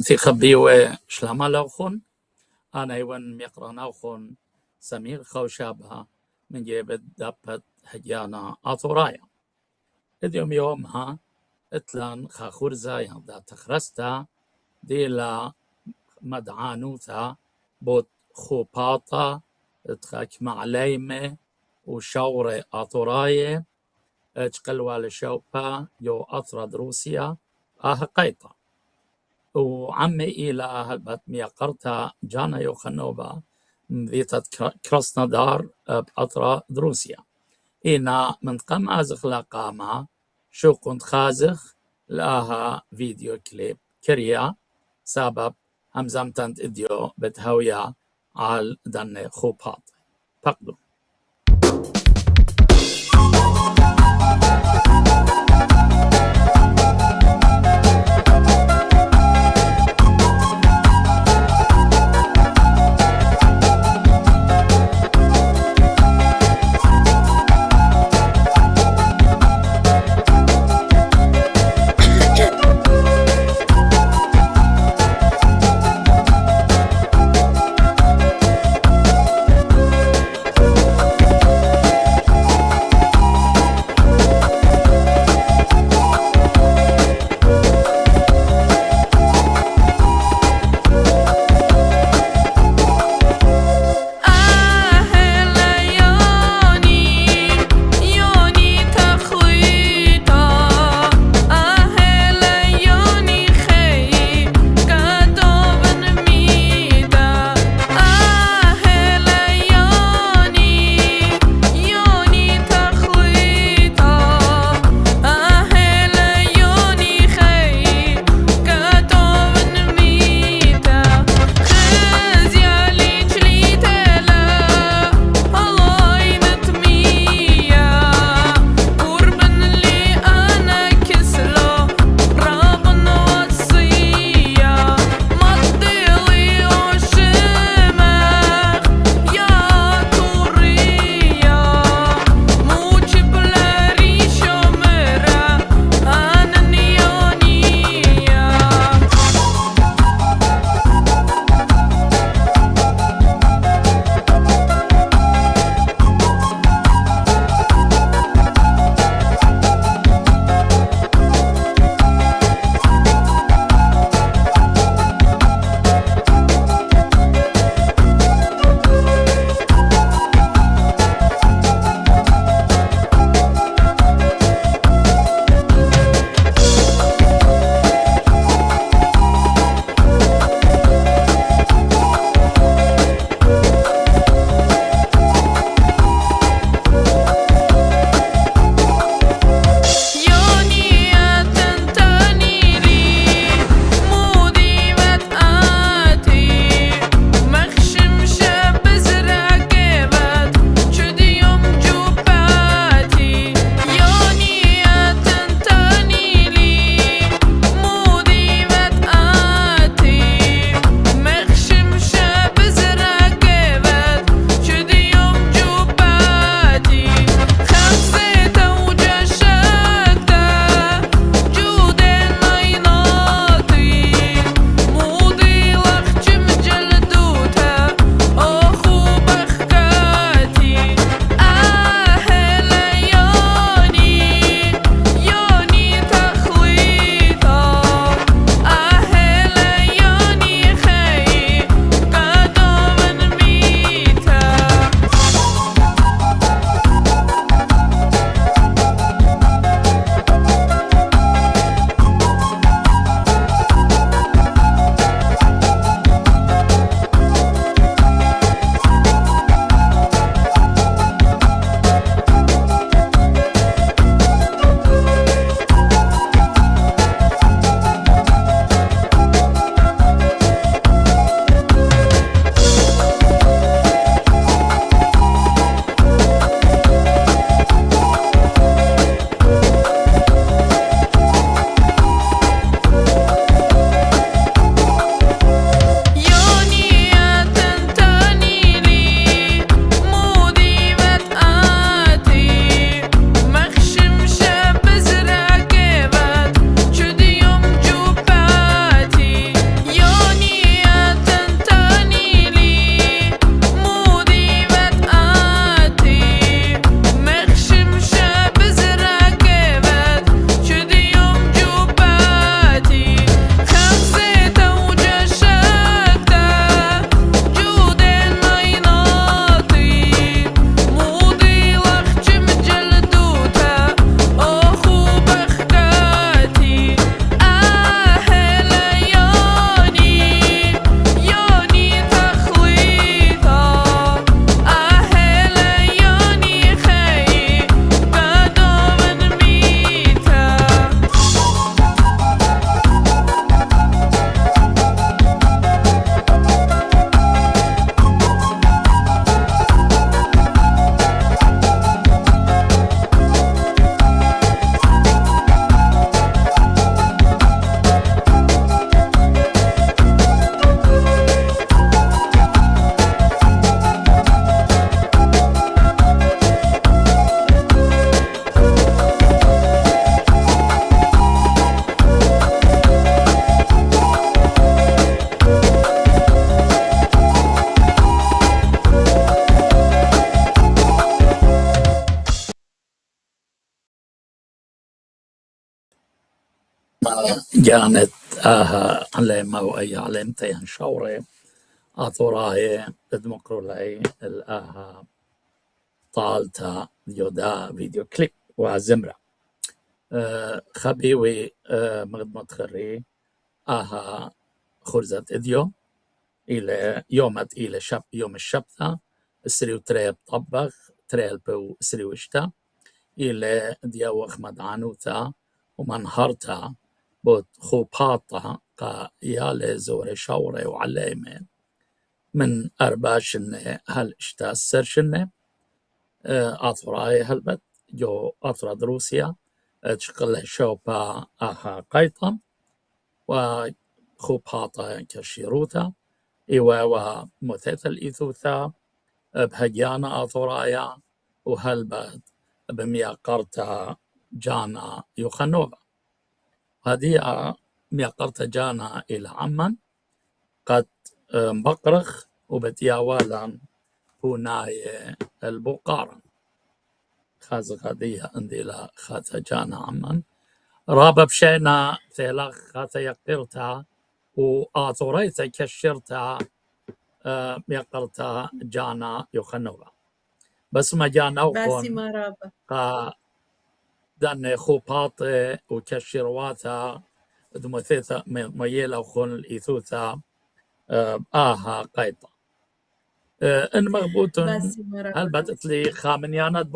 في خبيوة شلما لوخون أنا يون ميقران أوخون سمير خوشابها من جيبت دابت هجانا أطورايا اليوم يومها اتلان خاخورزا يهدا تخرستا ديلا مدعانوتا بوت خوباطا اتخاك معليمة وشورة أطوراية اتقلوا لشوبا يو أطرد روسيا قيطة وعمي إلى هلبت ميقرتا جانا يوخنوبا ذيتت كراسنودار بأطرا روسيا إنا من قام أزخ لقاما شو كنت خازخ لها فيديو كليب كريا سبب همزمتنت إديو بتهويا على دن خوبات فقدو جانت علم أو أي علمتي شوري أطوراي دمقرولي الآها طالتا يودا فيديو كليب وزمرة خبيوي مغدمت خري خرزة إديو إلى يومت إلى يوم الشبتة سريو تريب طبخ تريب سريو اشتا إلى ديو أخمد عنوتا ومنهرتا بوت خوباتا قا يالي زوري شوري وعليمي من أرباشن هل اشتا السرشن أطراي هلبت جو أطرد روسيا تشقل شوبا قيطم وخوباتا كشيروتا إيوا ومثيث الإيثوثا بهجانا أطرايا وهلبت بمياقرتا جانا يوخنوفا هذه مياقرتا جانا إلى عمان قد مبقرخ وبتياوالا هناي البقارة خازق هذه عندي لا خاتا جانا عمان رابا بشينا ثلاخ خاتا يقرتا وآطوريتا كشرتا ميقرتا جانا يوخنوفا بس ما جانا وكون دان خوباطي وكشرواتا دمثيثا ميلا وخون الإيثوثا قيطة إن مغبوتون هل بدت لي خامنيانات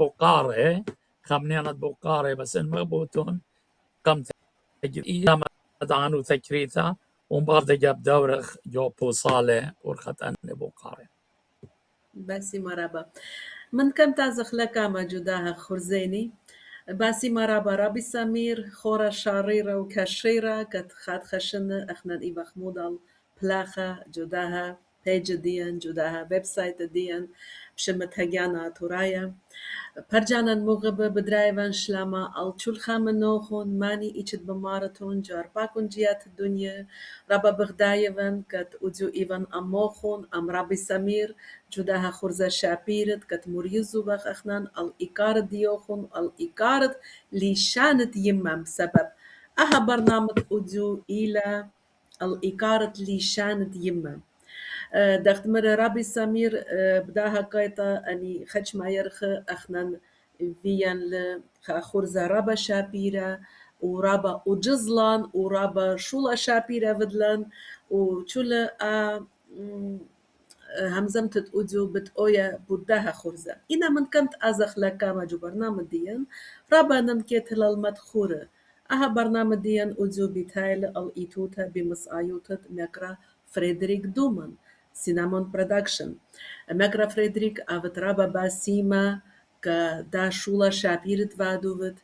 بوقاري بس إن مغبوتون قمت إيام دانو تكريتا ومبارد جاب دورخ جو بوصالة ورخت أن بوقاري باسی مرابا من كم تعزخ لك ما جداها خرزيني باسی مرابا رابي سمير خورا شاريرة وكشيرة كت خاد خشنة اخنا ايبا خمودال بلاخة جداها بيج ديان جداها ويب سايت ديان بشمت هجانا تورايا برجانا المغبة بدرايفان شلاما الچول خامنوخون ماني ايشت بمارتون جار باكون جيات الدنيا رابا بغدايفان كت ودزو ايفان اموخون ام رابي سمير جداها خرزة شابيرت كت مريزو بخ اخنان الإيكارت ديوخون الإيكارت لشانت يمم سبب اها برنامج ودزو الى الإيكارت لشانت يمم دخت مرة رابي سمير بداها قايطة أني خدش ما يرخ أخنان فيان خورزة رابا شابيرة ورابا وجزلان ورابا شولا شابيرة فدلان وشولا همزمت تقوديو بتقويا بداها خورزة إنا من كنت أزخ لكاما جو برنامج ديان رابا نمكيت للمدخورة أها برنامج ديان أوديو بتايل الإيتوتا بمسايوتة مكرا فريدريك دومان سينامون برودكشن مكرا فريدريك أفترابا باسيما كدا شولا شابيرت فادوفت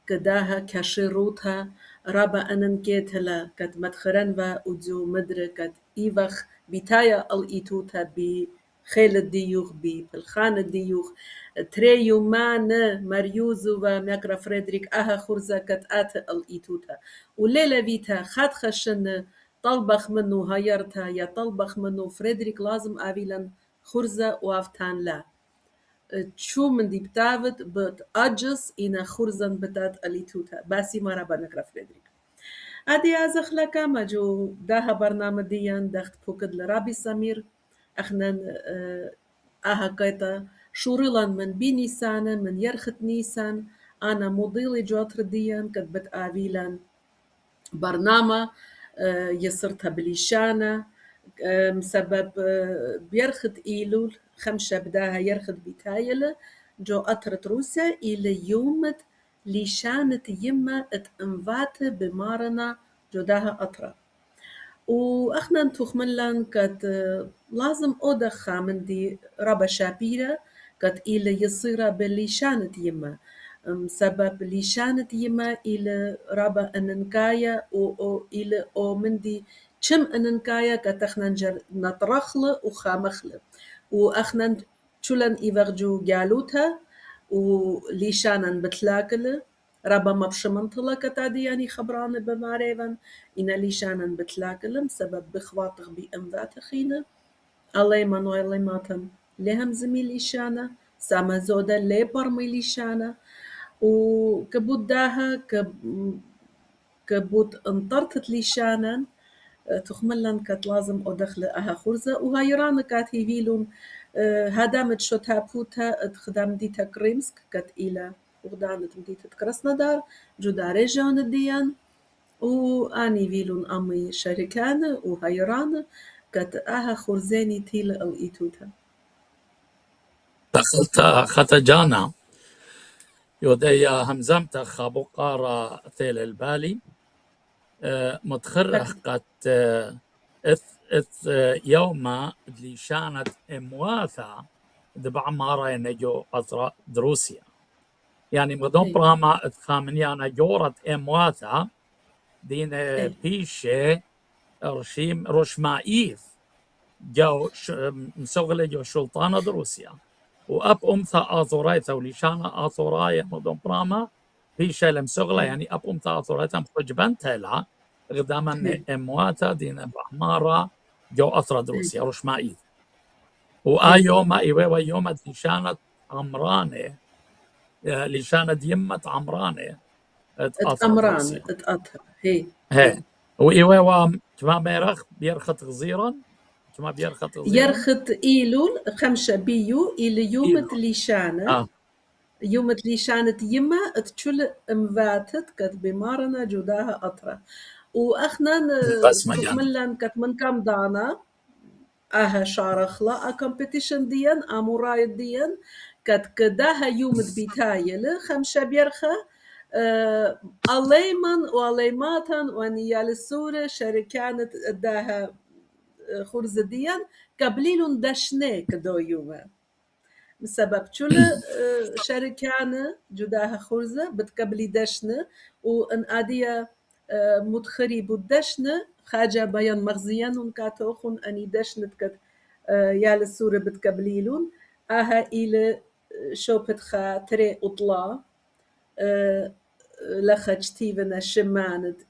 كداها كشيروتها رابا أننكيتلا كت مدخرن وأوديو مدر كت إيوخ بتايا الإيتوتا بخيل الديوخ بالخان الديوخ تريو مان مريوزو ومكرا فريدريك أها خرزة كت آت الإيتوتا وليلة بيتا خاد خشن طلبخ منو هايرتا يا طلبخ منو فريدريك لازم آفيلن خرزة وافتان لا شو من دي بتاعت بتأجس إنا خرزن بتات الإيتوتا باسي مرة بنكرا فريدريك أدي أزخ لك ما جو داها برنامج ديان دخت بوكد لرابي سمير أخنا أها قيتا شورلان من بي نيسان من يرخت نيسان أنا مضيلي جوتر ديان كتبت آفيلان برنامج يسرتها بليشانة مسبب بيرخد إيلول خمسة بداها يرخد بتايلة جو أطرت روسيا إلى يومت ليشانة يما اتنفات بمارنا جوداها أطرة وأخنا نتوخ منلان كت لازم أودخ من دي ربا شابيرة كت إلى يصير بليشانة يما سبب ليشانة يما إلى ربا أننكايا أو إلى أو مندي شم أننكايا كتخنا نطرخل وخامخل وأخنا شلن إيفرجو جالوتها وليشانا بتلاكل ربا ما بشمنطلة كتادي يعني خبران بماريفن إن ليشانا بتلاكلم سبب بخواطغ بأمذات خينا الله مانويل ماتم لهم زميل ليشانا ساما زودا لي برمي ليشانا وكبوداها كبوت انطرتت ليشانا تخملن كات لازم أدخل أها خرزة وهايران كات هيفيلون هدامت شوتابوتا اتخدام ديتا كريمسك كات إلى وغدانت مديتة كراسنودار جودا ريجيون ديان وأني فيلون أمي شركان وهايران كات أها خرزاني تيل أو إيتوتا دخلت ختجانا يوديا همزمت خابقارا تيل البالي متخرخ قد إث يوم اللي شانت إمواثا دبع مارا نجو أطرا دروسيا يعني مدون براما اتخامنيانا جورت إمواثا دين بيشي رشيم رشمائيث جو مسوغلة جو سلطانة دروسيا وأب أمثا آثورايتا وليشانا آثورايا مدون براما بيشي لمسوغلة يعني أب أمثا آثورايتا مخجبان تيلا غداما امواتا دين بعمارة جو أطرا دروسيا رشمائيث وآيوما إيوه يوم ليشانت عمرانة ليشانت يمة عمرانة أمران اتأثر هي وإيوه كما بيرخ بيرخت غزيرا كما بيرخت غزيرا يرخت إيلول خمسة بيو إلى يومت ليشانة يومت ليشانة يما تشل مفاتت كت بمارنا جوداها أطرا وأخنا تكملن كت من كم دانا أها شارخلا كومبيتيشن ديان أموراي ديان كت كداها يومت بيتايل خمسة بيرخة أليمن وأليماتن ونيال السورة شركانت داها خرزة ديان قبليلون دشنه كدو يوما بسبب شل شركانة جداها خرزة بتقبلي دشنه وان آدية متخري بدشنه خاجة بيان مغزيان كاتوخون أني دشنت كت يال السورة بتقبليلون آها إلى شو بتخا تري أطلا لخجتيفنا شمانت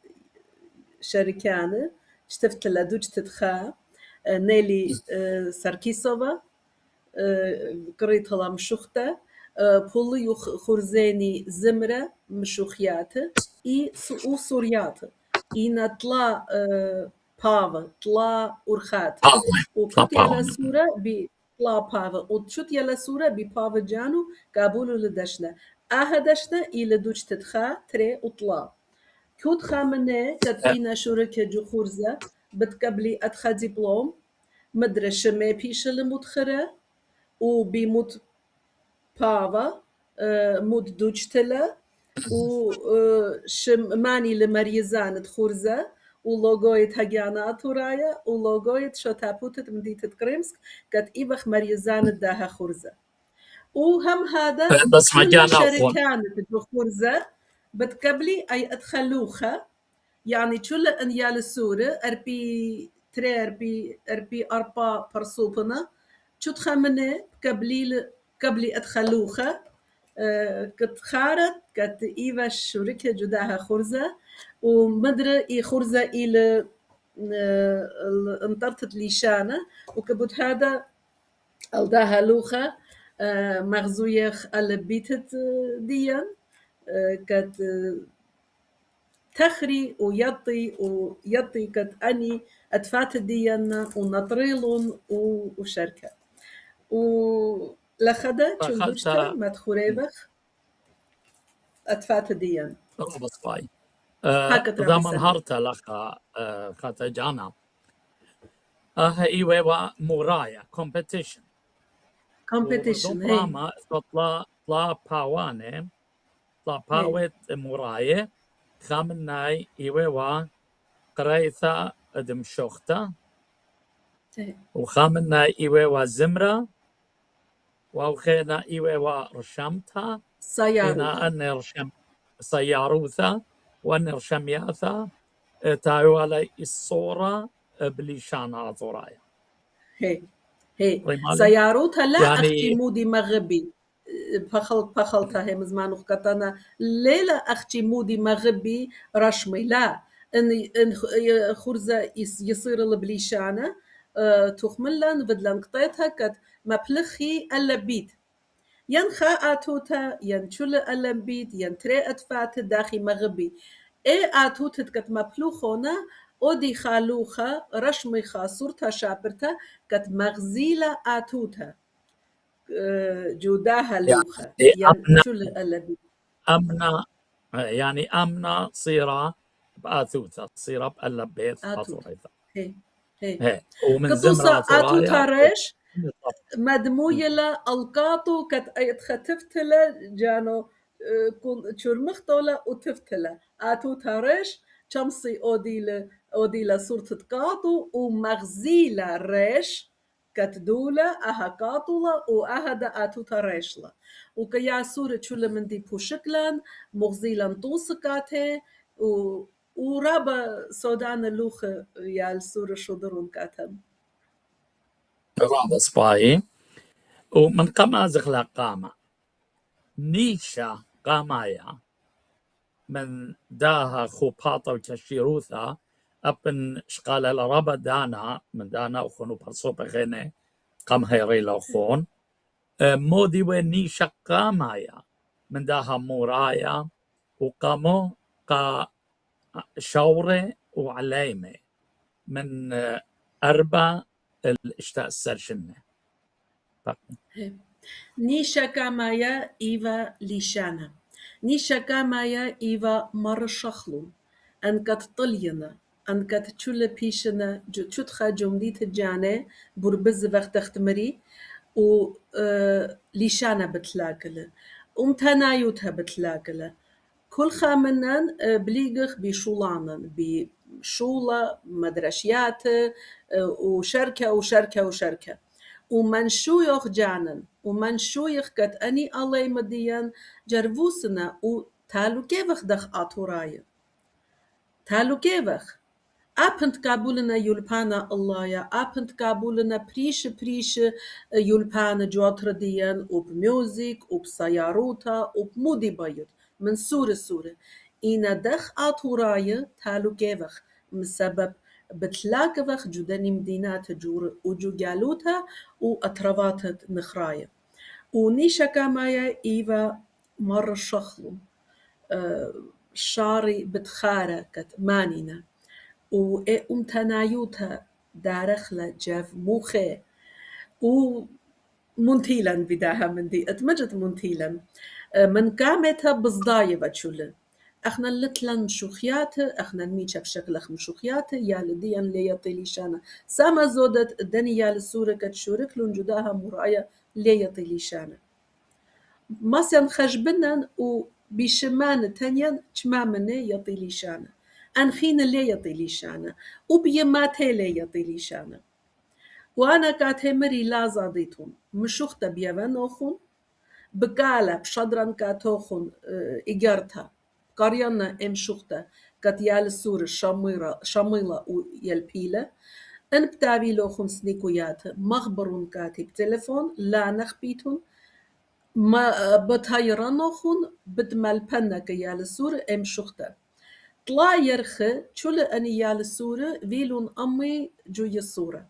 شركانة شتفت لدوج تدخا نيلي ساركيسوفا قريت هلا مشوخته بولي خرزاني زمرة مشوخياته او سورياته إينا طلا بافا طلا أورخات وكنت يلا سورة بطلا بافا وشوت يلا سورة ببافا جانو قابولو لدشنا دشنا إلى دوج تدخا تري وطلا كود خامنة كتقينا شركة جو خرزة بتقبلي أدخى دبلوم مدرسة ما بيش المدخرة وبيموت بافا مود دوجتلا وشماني لمريزان خرزة ولوغوية هجانات ورايا ولوغوية شوتابوتة مدينة كريمسك كت إيبخ مريزان داها خرزة وهم هذا بس مجانا شركان جو خرزة بتقبلي أي أدخلوخة يعني شل أن يال السورة أربي تري أربي أربا برسوبنا شو تخمنه قبلي أدخلوخة كت خارت كت إيفا الشركة جداها خرزة ومدري إي خرزة إلى انطرتت ليشانة وكبت هذا الداها لوخة مغزويخ البيتت ديان كت تخري ويطي كت أني أدفات ديانا ونطريلون وشركة ولخدا تشلدوشتا مدخوريبخ أدفات ديان ربط باي هكذا ضمن هارتا لخا خاتا جانا إيوه مورايا كومبيتيشن هي طلا باوانه طلا باوت مورايا خامناي إيوه قريثا دمشوختا وخامناي إيوه زمرة وخينا إيوه رشمتها سياروثا أن رشم سياروثا وأن رشمياثا تايوالي الصورة بليشانا ضرايا هي سياروثا لا يعني أختي مودي مغبي بخلتها هي مزمان وقتنا ليلة أختي مودي مغبي رشمي لا إن خرزة يصير البليشانة تخملن بدلن قطيتها كت مبلخي اللبيت ين خاء توتا ين شل اللبيت ين تري أدفات داخي مغبي آتوتت كت مبلوخونا أودي خالوخا رشمي خاصورتا شابرتا كت مغزيلة آتوتا جوداها لوخا يعني ين أمنة شو الألبي أمنة يعني أمنة صيرة بآثوثة صيرة بقلب بيت آتوتا أثوريثا هي هي هي ومن كتوصا زمرة آتوتا ثرايا ريش مدمويلة القاطو كت اتختفتلا جانو كون تشرمختولا وتفتلا آتوتا ريش شمسي أوديلا صورة قاطو ومغزيلة ريش كتدولة أها قاطولة وأهدا آتوتا ريشلا وكيا صورة شولا من دي بوشكلان مغزيلا طوسكاته ورابا سودان اللوخ يا الصورة شودرون كاتم رابا سباي ومن قما زغلا قامة نيشا قامايا من داها خوباطا وكشيروثا أبن شقال الرابا دانا من دانا وخونو برصوبة غيني قام هيري لوخون مودي ونيشا قامايا من داها مورايا وقامو قا شورة وعليمة من أربع الاشتاء السرشنة نيشا كامايا إيفا ليشانا نيشا كامايا إيفا مر شخلون أنكت طلينا أنكت تشول بيشنا تشتخا جمديت الجانة بربز وقت تختمري و ليشانا بتلاقله تنايوتها بتلاقله كل خامنن بليغخ بشولانن بشولة مدرشيات وشركة ومن شويخ جانن ومن شويخ كت أني الله مديان جرفوسنا وتالو كيفخ دخ آتوراي تالو كيفخ أبنت قابولنا يلبانا الله يا أبنت قابولنا بريش يلبانا جواتر ديان وبميوزيك وبسياروتا وبمودي بايد من سورة إنا دخ آتوراي تالو كيفخ مسبب بتلاقفخ جداني مدينات جور وجو جالوتا وأطروات نخرايا ونيشا كامايا إيفا مرة شخلو شاري بتخارة كت مانينا تنايوتا دارخلة جاف موخي ومنتيلا بداها من دي اتمجد منتيلا من قامتها بصداية بتشولن اخنا لتلن شوخيات اخنا نميتشا بشكل اخ مشوخيات يا لديان ليا طيليشانا سما زودت دني يا للسورة كتشورك لون جداها مرايا ليا طيليشانا ماسن خجبنن وبيشمان تنين تشمامني يا طيليشانا أنخين اللي يطيلي شانا وبيماتي اللي يطيلي شانا وأنا كاتي مري لازاديتون مشوختا بيوانوخون بقالة بشدران كاتوخون إيجارتا قريانا ام شوختا كات يال السور شميلة ويالبيلة ان بتابي لوخون سنيكويات مخبرون كاتي بتليفون لا نخبيتون ما بتهيرانوخون بدمالبنك يال السور ام شوختا طلع يرخى شل أني يال السورة فيلون أمي جوي الصورة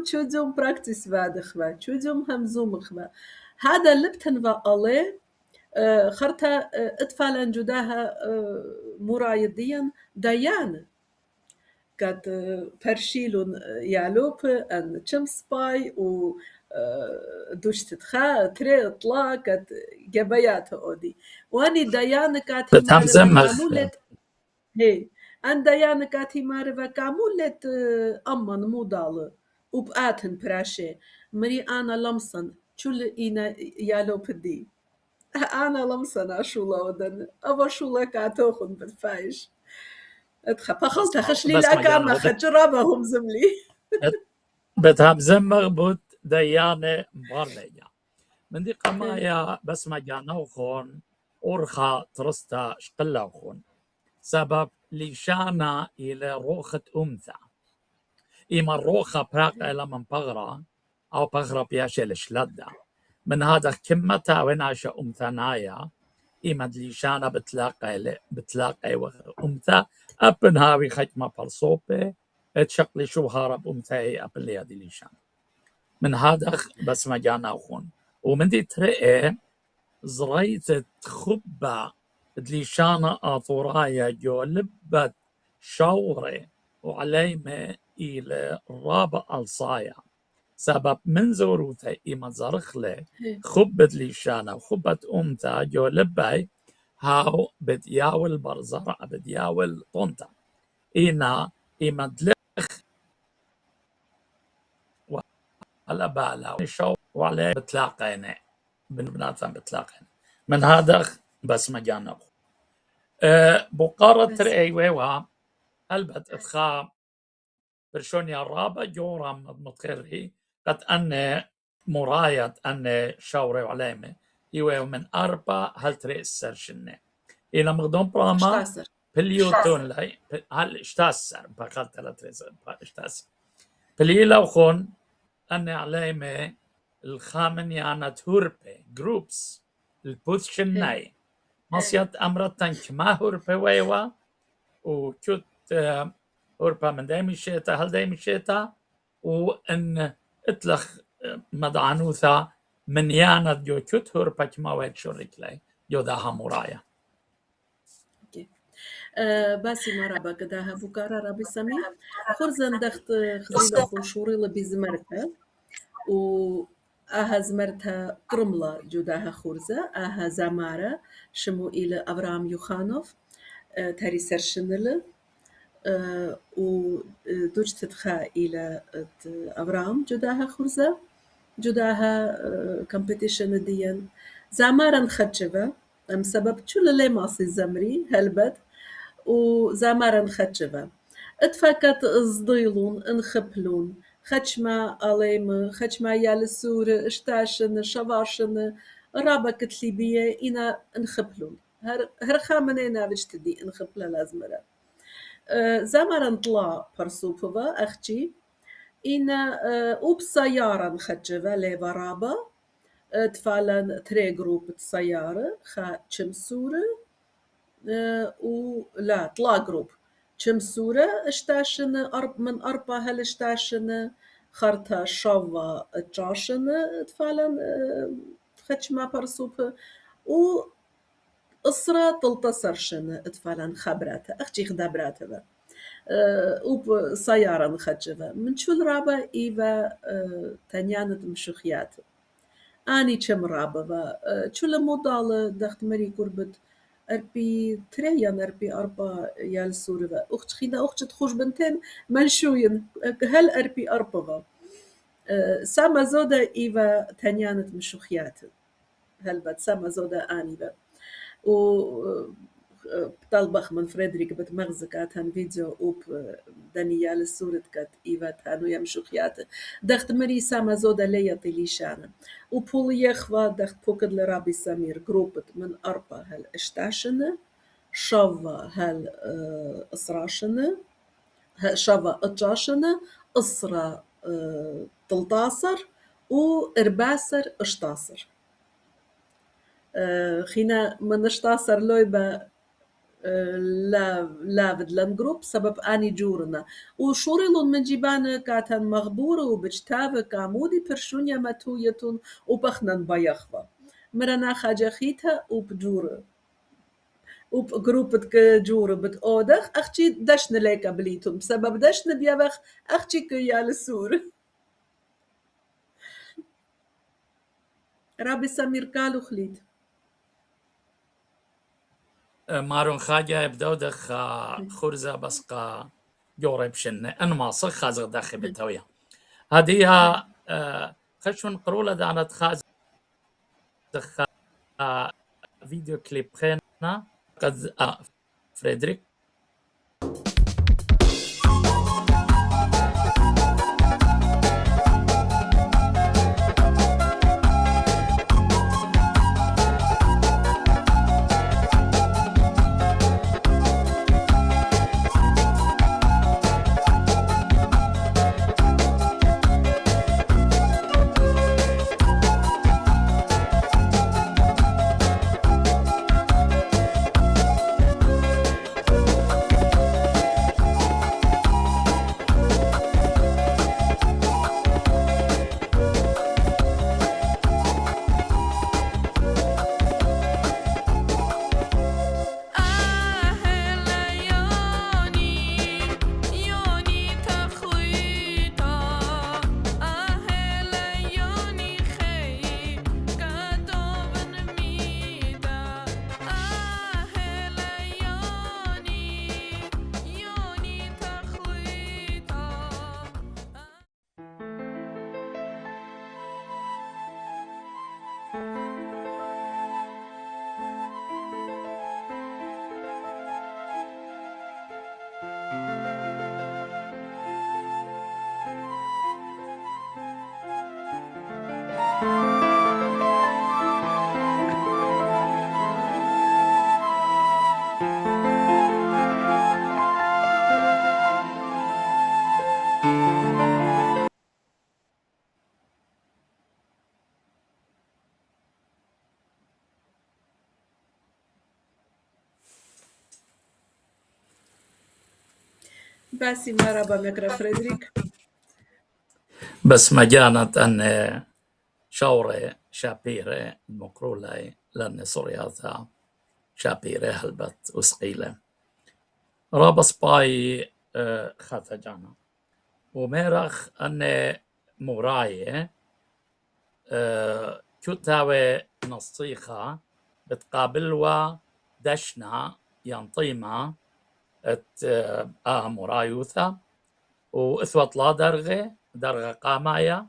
تشوديوم براكتس بعد خبا تشوديوم همزوم خبا هذا اللي بتنفع عليه خرطة اطفالا جداها مرايديا ديان كات برشيلون يالوب ان تشمسباي و دوشت تخا تري اطلاع كات جبيات اودي واني ديان كاتي بتهم معرفة زمخ كامولت هي عند يانا كاتي معرفة كامولت أمان مودال وبآتن براشي مري أنا لمسن شول إنا يالو بدي أنا لمسن أشولا ودن أبا شولا كاتوخن بالفايش بخلت خشلي بس لا ما كان كام هو خجرابهم زملي بتهم زمخ بوت ديانة مبارلية من دي قمايا بس ما جانو خون أورخا ترستا شقلا خون سبب ليشانا إلى روخة أمثا إما الروخة براق إلى من بغرة أو بغرة بياشي لشلدة من هذا كمتا وناشا أمثانايا إما ليشانا بتلاقي أمثا أبن هاوي ختمة برصوبة اتشقلي شو هارب أمثاي أبن ليادي ليشان من هذا بس ما جانا أخون ومن دي ترقى زريت خبة دليشانا آطورايا جو لبت شوري وعليمة إلى رابع الصايا سبب من زوروتا إما زرخلة خبت ليشانا وخبت أمتا جو لبي هاو بدياول برزرع بدياول طنطا إنا إما دلخ وعلى بالا شو وعليه بتلاقينا بناتهم بتلاقينا من هذا بس مجانا بقارة رأي ويوا البت اتخا برشونيا الرابع جورم متخري قد أن مراية أن شاوري وعليمة يويو من أربع هل تري السرشنة إلى مقدم براما اشتاسر بليوتون لي هل اشتاسر بقالت لا تريز اشتاسر بليلا وخون أن عليمة الخامن يعني توربي جروبس البوتشناي مصيات أمرتن كما هوربي ويوا وكت هوربا من دايمي شيتا هل دايمي شيتا وإن اتلخ مدعنوثا من يانا جو كت هوربا كما ويك شوريك لي جو داها مرايا باسي مرابا قداها بوكارا رابي سامي خرزن دخت خزيلة خوشوري لبيزمرتها و آها زمرتها قرملة جوداها خورزة آها زامارة شمو إلى أبرام يوخانوف تاري سرشنل و دوج تدخا إلى أبرام جوداها خورزة جوداها كومبيتيشن ديان زامارا خدشبة أم سبب شل لي ماصي زمري هلبت وزامارا خدشبة اتفكت صديلون انخبلون خدشما عليم خدشما يالسور اشتاشن شواشن رابا كتليبية إنا انخبلون هر خامنينا بجتدي انخبلا لازمرا زامارا طلع برسوبوا أختي إنا وبسيارة خدشبة ليفا رابا تفعلن تري جروب سيارة خا تشمسورة ولا طلا جروب تشمسورة اشتاشن من أربعة هل اشتاشن خرطة شوا تجاشن تفعلن خدشما برسوب و أسرة تلتصرشن تفعلن خبراتها أختي خدبراتها وب سيارة خدشبة من شو الرابع إيفا تنيانة مشوخيات أني كم رابا شو المودال دخت مري قربت أربي تريان أربي أربا يال سورة أخت خينا أخت تخوش بنتين منشوين هل أربي أربا سما زودا إيفا تنيانة مشوخيات هل بات سما زودا أني با و بطلبخ من فريدريك بتمغزك هان فيديو اوب دانيال السورة كات إيفا تانو يمشوخيات دخت مري سما زودا ليا طليشانا وبول يخوا دخت بوكد لرابي سمير جروبت من أربع هل اشتاشنا شوا هل أسراشنا شوا أجاشنا أسرة تلتاصر وإرباسر اشتاصر خينا من اشتاصر لويبا لا بدلن جروب سبب اني جورنا وشوريلون من جيبان كاتن مغبورة وبجتابة كامودي برشونيا ماتويتون وبخنن بايخوا مرنا خاجخيتها وبجورة وبجروب جورة بتأودخ أختي دشن ليك بليتون بسبب دشن بيابخ أختي كيا للسور رابي سمير قالوا خليت مارون خاجة يبدو دخ خرزة بسقى جوري بشنة أنا ما صخ خازق داخل بالتوية هذه خشون قرولة دانت خاز دخ فيديو كليب خينا قد فريدريك باسي مرحبا مكرا فريدريك. بس ما كانت أن شاوري شابيري المقرولة لأن صرياتا شابيري هلبت وسقيلة رابس باي خاتا جانا وميرخ أن موراي كتاوي نصيخة بتقابلوا دشنا ينطيما مورايوثا وإثوت لا درغة قامايا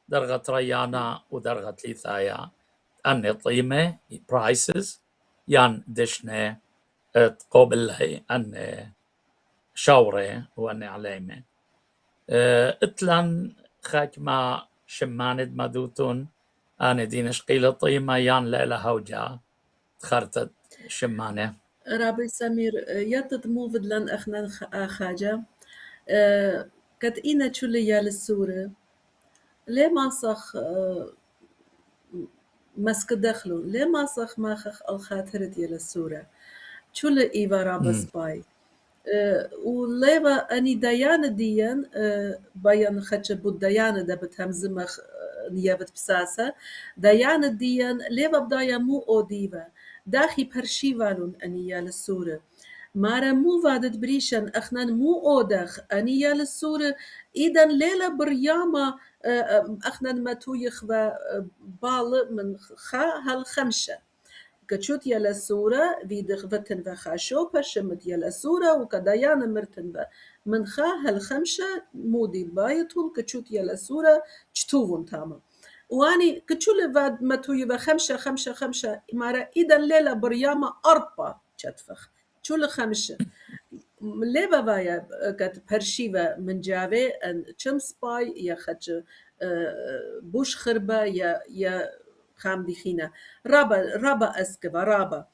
درغة ريانا ودرغة ليثايا أني طيمة برايسز يان دشنا تقابل هي أني شاوري وأني عليمة اتلان خاك ما شماند مدوتون أنا دينش قيل طيمة يان ليلة هوجا تخرتت شمانة رابي سمير يطت موفد لن أخنا خاجة كت إينا تشولي يا للسورة ليه ما صخ مسك دخلو ليه ما صخ ما خخ الخاطرت يا للسورة تشولي إيفا رابس باي وليبا أني ديان ديان بيان خدش بود ديان دا بتهمزمخ نيابت بساسة ديان ديان ليبا بدايا مو أوديبا داخي برشيفالون أني يا للسورة مارا مو فادت بريشن أخنان مو أودخ أني يا للسورة إذن ليلة برياما أخنان ما تويخ بال من خا هالخمشة كتشوت يلا السورة في فتن فخاشو برشمت يلا السورة وكدايانا مرتن من خا هالخمشة مودي بايتون كتشوت يلا السورة تشتوفون تاما واني كتشول بعد ما توي خمشة مارا إذا الليلة برياما أربعة تشتفخ تشول خمشة ليبا بايا كت برشيفة من جافي أن تشمس باي يا خدش بوش خربة يا خام ديخينا رابا أسكبا رابا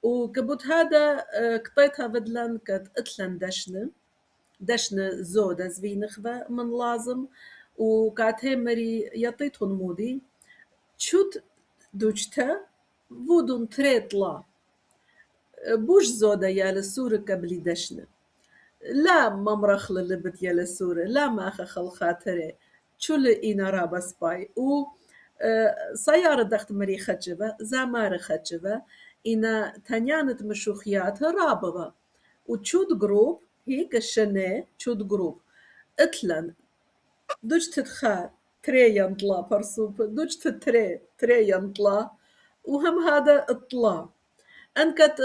وكبوت هذا قطيتها بدلن كت اتلن دشن زودة زوي نخبة من لازم وكاتهم مري يطيتون مودي تشوت دوجتا فودون تريطلا بوش زودة يا للسورة قبلي دشنه لا ممرخ للبت يا للسورة لا ما خل خاطره تشول إينا رابا سباي و سيارة دخت مري خجبة زامار خجبة إنا تنيانت مشوخيات راببة وتشود جروب هيك الشنة تشود جروب اتلن دوج تتخا تري ينطلا برسوب دوج تري ينطلا وهم هذا اطلا أنكت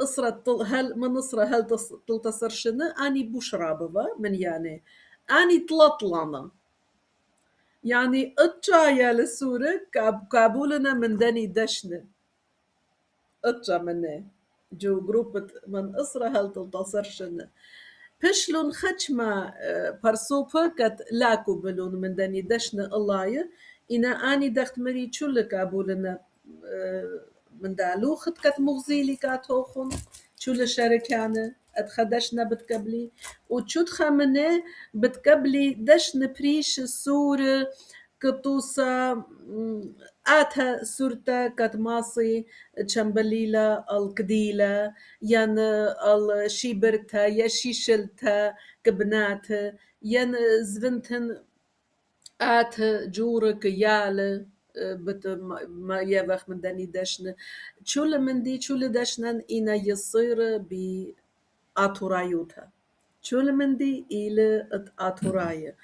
أسرة هل من أسرة هل تلتصر شنة أني بوش راببة من يعني أني طلطلنا يعني اتجا للسورة كابولنا من دني دشنة اتجا منه جو جروب من أسرة هل تلتصر شنة بشلون خشمة برسوبة كت لاكو بلون من دني دشنة الله إنا أني دخت مري شل كابولنا من دالوخت كت مغزيلي كاتوخن شل شركانة أتخدشنا بتقبلي وتشود خمنة بتقبلي دشن بريش السورة كتوسا آتها سورتا كتماصي تشمبليلة القديلة ين الشيبرتا يشيشلتا كبنات ين زفنتن آت جورك يال بت ما يبخ من دني دشن شول من دي شول دشنن إنا يصير بآتورايوتا شول من دي إلى آتورايا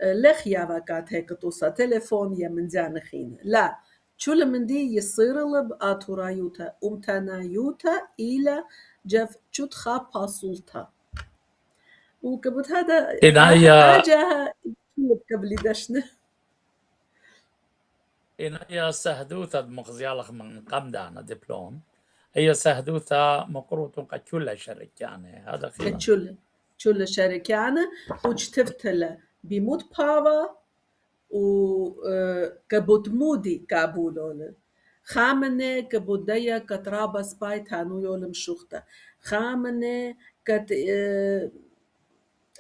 لخ يابكات هيك توصى تليفون يا من زانخين لا شول من دي يصير بآتورايوتا أمتنايوتا إلى جف شتخا باسولتا وكبت هذا حاجة قبل دشنه إن هي سهدوثة مخزيالخ من قمدانا دبلوم هي سهدوثة مقروط كل شركة يعني هذا خير كل شركة يعني وتفتل بيموت بابا وكبوتمودي كابولول خامنة كبودية كترابا سباي تانو يول مشوختا خامنة كت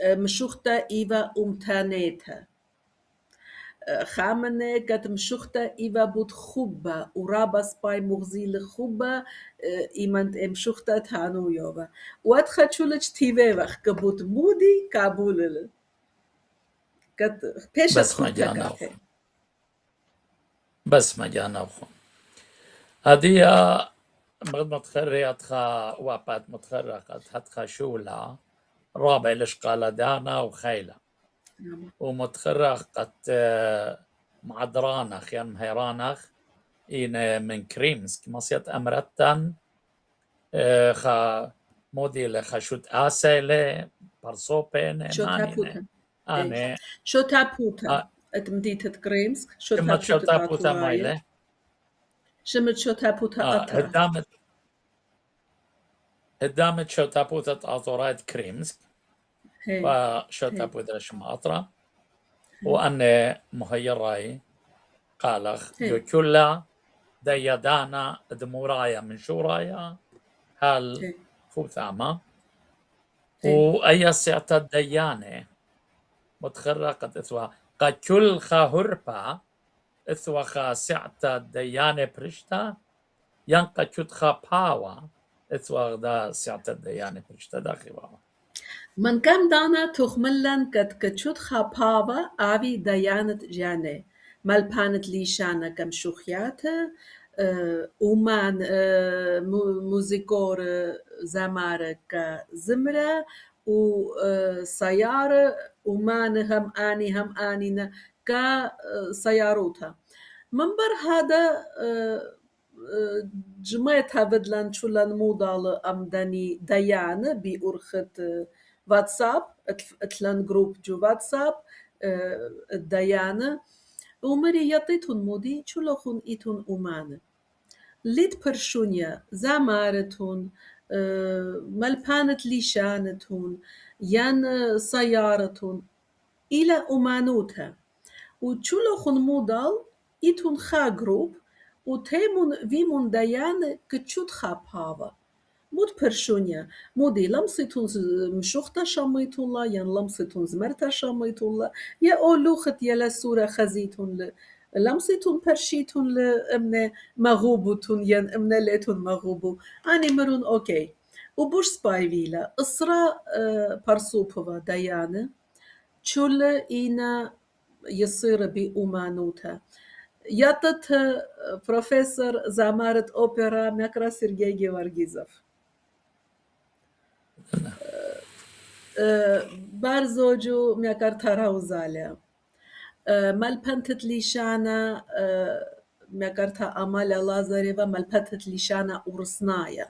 مشوختا إيفا أمتانيتا خامنة كت مشوختا إيفا بود خوبا ورابا سباي مغزيل خوبا إيمانت مشوختا تانو يوبا واتخا تشولج تيفيوخ كبوت مودي كابولل كت بيشت بس ما خوبتا جانا كاتي أخون بس ما جانا أخون هذه مغد متخريتها وابات متخرقت هتخا شولا رابع لشقالة دانا وخيلة ومتخرقت معدرانخ يعني مهيرانخ إن من كريمسك مصيت أمرتن خا مودي لخشوت آسيلة برصوبين شو مانينة تابوتا أنا شو تابوتا اتمديت كريمسك شو شمت شو تابوتا تابوتا تاتوراية مايلة شمت شو تابوتا أترا هدامت شو تابوتا أطورايت كريمسك هي وشو هي تابوتا شماطرة هي وأنا مهيراي قالخ جو هي كلا ديدانا دمورايا من شورايا هل هي فوثاما هي وأي سعتا ديانة متخرقة إثوا قا كل خا هربا إثوا خا سعتا ديانة برشتا ينقا كت خا باوا إثوا غدا سعتا ديانة برشتا داخل بابا من كم دانا تخملن كتشوت خابابا آبي ديانة جاني مالبانت ليشانا كم شوخيات ومان موزيكور زمارة كزمرة وسيارة ومان هم آنينا كسياروتا منبر هذا جمعت بدلن شولن مودال أمدني ديانة بأرخت واتساب اتلن جروب جو واتساب الديانة ومري يطيتون مودي شلوخون إيتون أمان ليد برشونيا زمارتون ملبانت ليشانتون ين سيارتون إلى أمانوتها وشلوخون مودال إيتون خا جروب وتيمون فيمون ديان كتشوت خاب هذا مود برشونيا مودي لمسيتون مشوختا شميتون لا ين لمسيتون زمرتا شميتون لا يا أولوخت يلا سورة خزيتون لمسيتون برشيتون لأمنا مغوبوتون ين أمنا ليتون مغوبو أني مرون أوكي وبوش سباي فيلا إسرا برسوبوا ديانة شول إينا يصير بأمانوتها ياتت بروفيسور زمارة أوبرا مكرا سيرجي جيورجيزوف بارزوجو ميكر تراوزاليا مالبنتت ليشانا ميكرتا أماليا لازاريفا مالبنتت ليشانا ورسنايا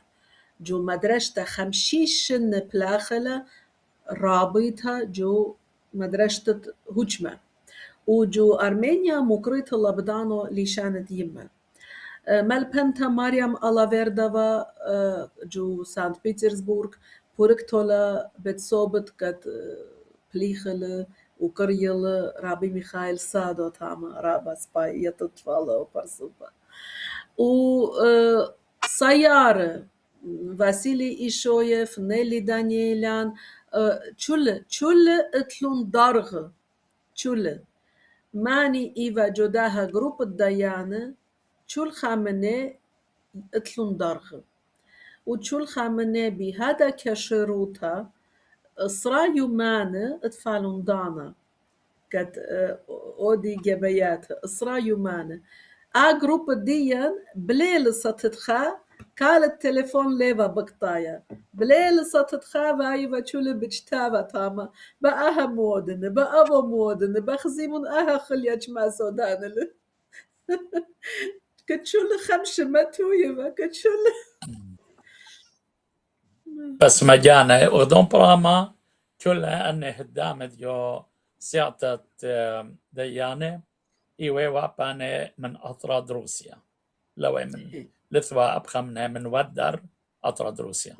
جو مدرسة 50 بلاخلة رابطة جو مدرسة هجمة وجو أرمينيا مقريت لبدانو ليشانت يمة مالبنتا مريم ألافيردافا جو سانت بيترسبورغ بوركتولا بتصوبت قد بليخل وقريل رابي ميخائيل سادو تاما رابا سباي يتطفال وبرسوبا و سيارة فاسيلي إيشويف نيلي دانييلان تشول اتلون درغ تشول ماني إيفا جوداها جروب الديانة تشول خامنة اتلون درغ وتشول خامنة بهذا كشروطة إسرايو مانة اتفالون دانا قد أودي جبيات إسرايو مانة جروب الديان بليل ستتخا قال التليفون ليفا بقطايا بليل ستتخا بايفا تشول بجتابة تاما بأها مودن بأبو مودن بخزيمون أها خليج ما سودان كتشول خمش متويبا كتشول بس ما جانا وغدون براما كلها أن هدامت جو سيعتت ديانة إيوه وابانة من أطراد روسيا لو من لثوا أبخمنا من ودر أطراد روسيا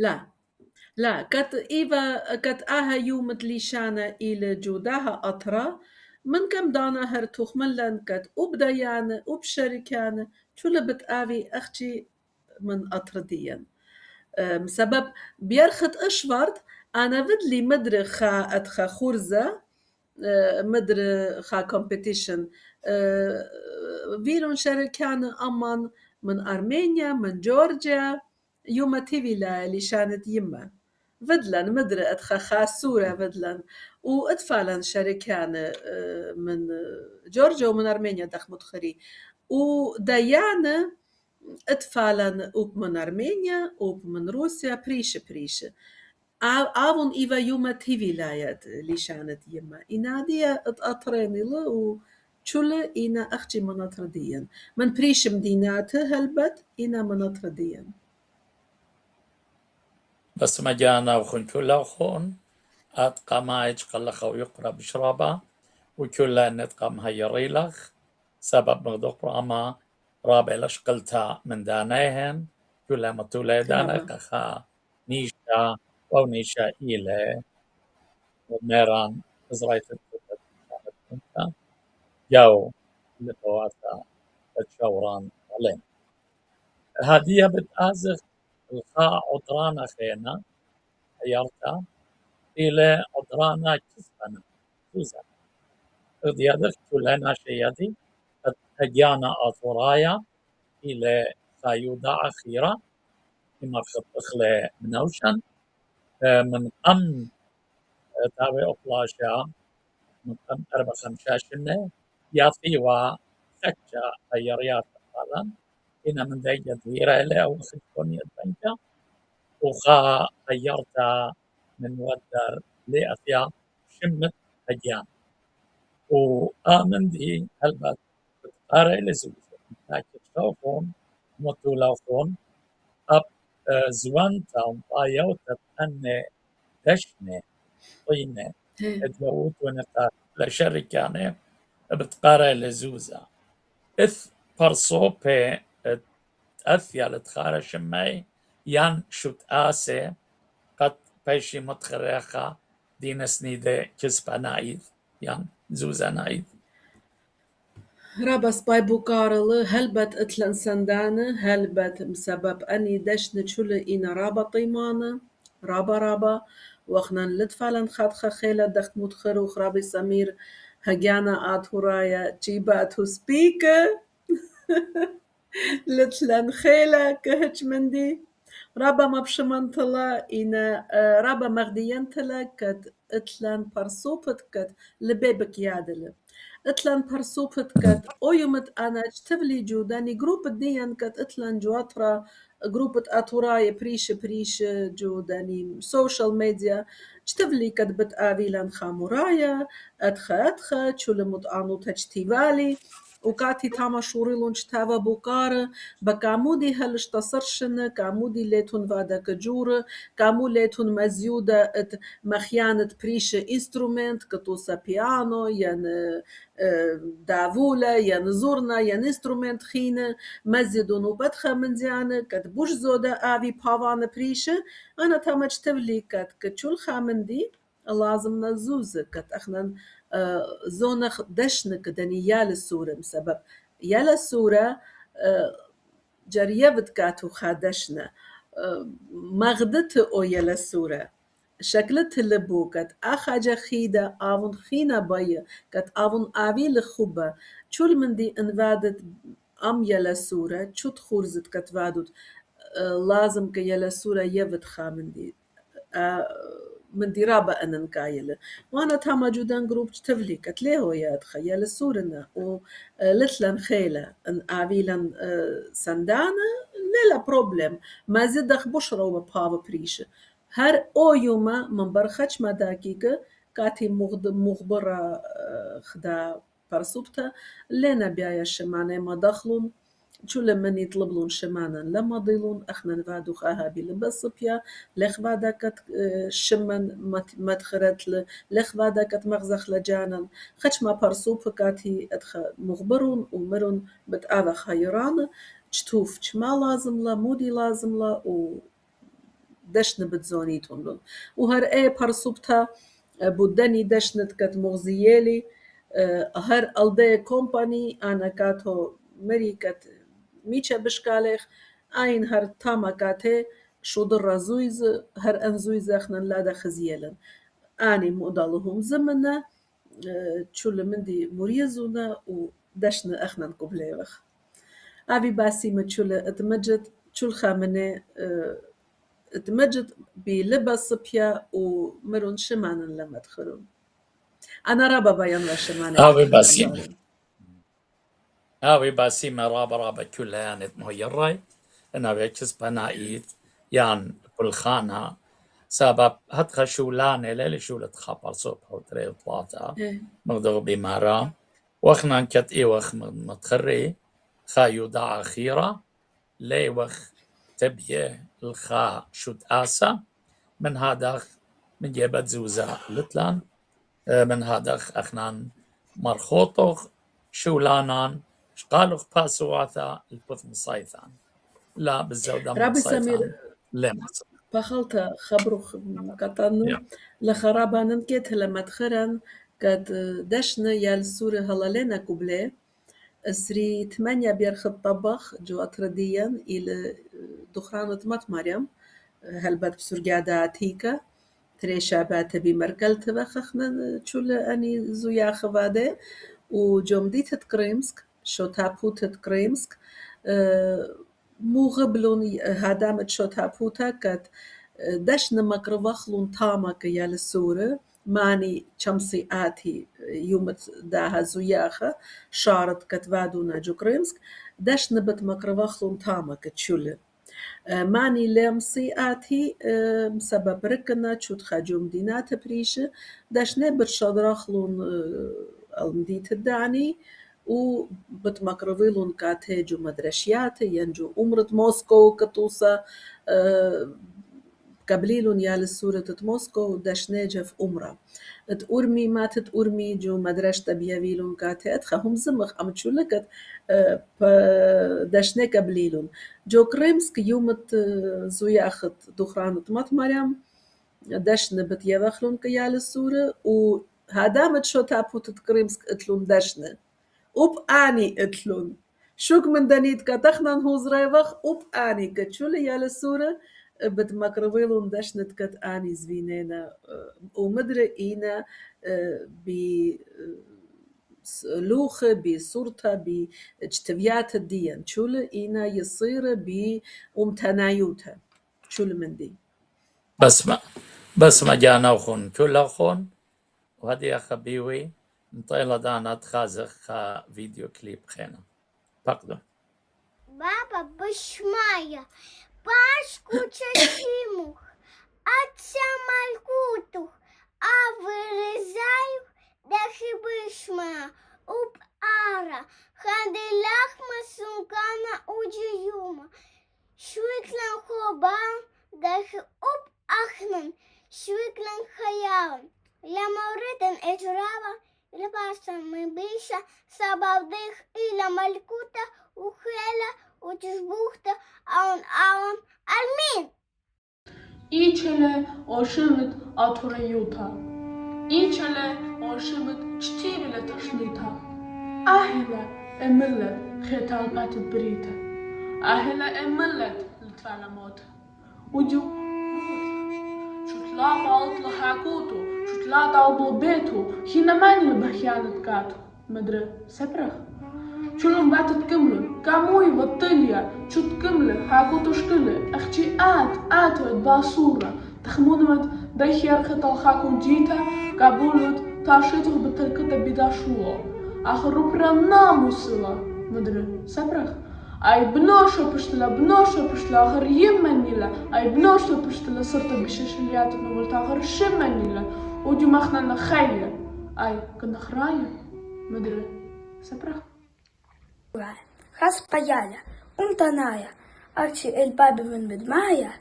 لا كت إيفا كت آها يوم تليشانا إلى جوداها أطرا من كم دانا هرتوخ من لنكت وبديانة وبشركانة شو اللي بتقاوي أختي من أطرديا سبب بيرخت أشفرت أنا بدلي مدري خا أتخا خورزة مدري خا كومبيتيشن فيرون شركان أمان من أرمينيا من جورجيا يوم تيفيلا اللي شانت يما فدلن مدري أتخا خاسورة فدلن وأتفالن شركان من جورجيا ومن أرمينيا دخ متخري وديانة أتفالن أوب من أرمينيا أوب من روسيا بريشة آون إيفا يوما تيفيلايات اللي شانت يما إنادية أطريني له وشولة إنا أختي مناطرديا من بريش مدينات هلبت إنا مناطرديا بس ما جانا وخن كلا وخون أتقى ما يجقلخ ويقرأ بشرابا وكلا نتقام هيري لخ سبب مغدوق راما رابع لشقلتا من دانيهن كلا متولي دانا رابا قخا نيشا ونيشا إيلي وميران إزرايت الكتاب جو لقواتا تشوران علينا هادية بتآزخ الخاء عطرانا خينا حيارتا إلى عطرانا كسبنا سوزا إضيادخ كلنا شيادي هجانا آثورايا إلى خايودا أخيرا إما خطخلة منوشن من قم تاوي أقلاشا من قم أربع خمشاشنة ياثيوا خجا خياريات قالا إنا من ذي جديرة إلى أو خجوني البنجا وخا خيارتا من ودر لأثيا شمت هجان وآمن دي هلبت بتقارئ لزوجة لكن شوفون متولافون أب زوانتا ومطايوتا أن دشنة طينة ادووت ونقا لشركانة بتقارئ لزوزة إث برصوبة تأثيا لتخارى شمي يان شوت آسي قد بيشي متخريخا دين سنيدة كسبة نايد يان زوزة نايد رابا سباي بوكارل هلبت اتلن سندانة هلبت مسبب أني دشن شولة إنا رابا طيمانة رابا وخنا لتفالن خدخة خيلة دخت متخر وخرابي سمير هجانا آتورايا جيباتو سبيكر لتلن خيلة كهج مندي رابا مبشمنتلا إنا رابا مغدينتلا كت اتلن برسوبت كت لبيبك يادل اتلن برسوبت كت اويومت انا اشتفلي جوداني جروب الديان كت اتلن جواترا جروب اتوراي بريش جوداني سوشيال ميديا اشتفلي كت بتقابلن خامورايا ادخا تشولمت انو تجتيفالي وكاتي تاما شوريلون شتاوا بوكار بكامودي هلش تصرشن كامودي ليتون فادا كجور كامو ليتون مزيودة مخيانة بريش انسترومنت كتوسا بيانو ين دافولا ين زورنا ين انسترومنت خين مزيدون وبدخا من زيانة كت بوش زودة آبي بافان بريش أنا تامج تبلي كتشول خامندي لازم نزوز كت اخنا زونخ دشنك دني يال السورة بسبب يال السورة جريبت كاتو خادشنا مغدت او يال السورة شكلت اللبو كت أخاجة خيدة آون خينا بايا كت آون آوي لخوبة شول من دي انفادت أم يال السورة شوت خورزت كت فادوت لازم كي يال السورة يفت خامن دي من دي رابا أنا نكايلة وأنا تاما جودان جروب تفلي كتليه هو يا تخيل السورنا ولتلن خيلة أن آبيلن سندانة لا بروبلم ما زدخ بشرة وبابا بريشة هر أو يوما من برخش ما دقيقة كاتي مخبرة خدا برسوبتا لنا بيايا شمانة ما دخلون شو لما يطلبلون شمانا لما ضيلون اخنا نفادو خاها بلبسبيا لخ بعدا كت شمن مدخرت لخ بعدا كت مغزخ لجانا خش ما برسوب كاتي ادخ مخبرون ومرون بتآذى خيران تشتوف ما لازم لا مودي لازم لا و دشن بتزونيتون لون وهر ايه برسوبتا بودني دشنت كت مغزيالي هر الده كومباني أنا كاتو مريكت ميتشا بشكاليخ أين هر تاما كاتي شودر زويز هر أنزويز أخنا لا خزيلا أني مودالهم زمنا تشول مندي مريزونا ودشنا أخنا نكبليوخ أبي باسي ما تشول اتمجد تشول خامنة اتمجد بلبس بيا ومرون شمان لما تخرون أنا رابا بيان وشمان أوي باسيمة أوي باسيمة رابا كلها يعني مهيرة أنا بيكس بنايت يان كل خانة سبب هتخ شولانة للي شولة خبر صبح وتري وطلاتا مغدغ بمارا وخنا كت إيوخ متخري خايو داع خيرة ليوخ تبيه الخا شد آسا من هذا من جيبت زوزة لتلان من هذا أخنان مرخوطوخ شولانان قالوا باسواتا البث مصايثان لا بالزودة رابي سمير مصايثان لا مصايثان بخلطة خبرو كتانو لخرابانن كيت لما تخرن قد دشنا يال سورة هلالينا كوبلي سري 8 بيرخ الطبخ جو أترديا إلى دخرانة مات مريم هلبت بسرقادات هيكا تري شابات بمركلت بخخنا تشول أني زويا خفادي وجوم ديت كريمسك شو تابوت كريمسك مو غبلون هادامت شو تابوتا كت دشنا مقروخلون تامك يا للسورة ماني شمسي آتي يومت داها زوياخة شارت كتفادونا جو كريمسك دشنا بت مقروخلون تامك تشول ماني لمسي آتي مسبب ركنا تشوت خاجوم دينات بريشة دشنا برشادراخلون المديت الداني وبتمقرفيلون كاتيجو مدرشيات ينجو أمرت موسكو كتوسا قبليلون يا للسورة موسكو دشناجة في أمرا تأرمي ما تتأرمي جو مدرشة بيابيلون كاتي هم زمخ أم تشولكت دشنا قبليلون جو كريمسك يومت زوياخت دخرانة مات مريم دشنا بتيابخلون كيا للسورة وهدامت شو تابوت كريمسك اتلون دشنا وب آني اتلون شوك من دانيت كتخنان هوز رايبخ وب آني كتشولي يا للسورة بتمقربيلون دشنت كت آني زوينينا ومدري إينا لوخة بصورتها باجتبيات الدين شول إينا يصير بأمتنايوتها شول من دي بس ما جانا وخون كل أخون وهذه أخبيوي نطيلة دانا خازخ فيديو كليب خينا فقدم بابا بشمايا Пашку часимух, отца малькутух, а вырезаю, да хибышма, об ара, хаделах масункана уджиюма, швиклан хобан, да об ахнан, швиклан хаяван, ля мауретен эджрава, ля парсан мыбиша, сабавдых и ля малькута, ухела, وتشبوخته أون المين إيشله أشمت أطريوتا إيشله أشمت شتيبله تشنيتا أهلا أملت ختال بات بريتا أهلا أملت التفالموت وجو شتلا بالت لحاكوتو شتلا دالبو بيتو هنا ماني بحيالت كاتو مدري سبرخ شلون بات تكملوا كاموي بطليا شو تكملوا هاكو تشتلي اختي آت باسورة تخمونمت دايخير خطال خاكو جيتا قابولت تاشيتو بتركتا بداشوو آخر ربنا ناموسلا مدري سبرخ أي بنوشة بشتلا آخر يمنيلا أي بنوشة بشتلا صرت بششليات نقولت آخر شمنيلا ودي مخنا نخيل أي كنا خرايا مدري سبرخ Хаспаяля, умтаная, арчи эльбаби мен бедмая,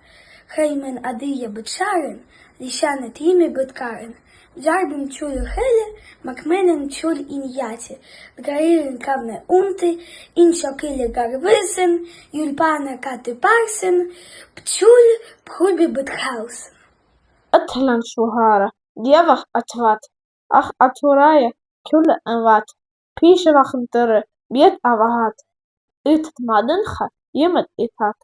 хеймен адия бычарен, лишаны тими быткарен, жарбим чулю хеле, макменен чуль иньяти, дгарирен кавне умты, инчокили гарвысен, юльпана каты парсен, пчуль пхульби бытхаусен. أتهلن شوهارة ديافخ أتغات أخ أتورايا كل أنوات بيش وخنتر بيت أوهات إتت معدنخة يمد إتات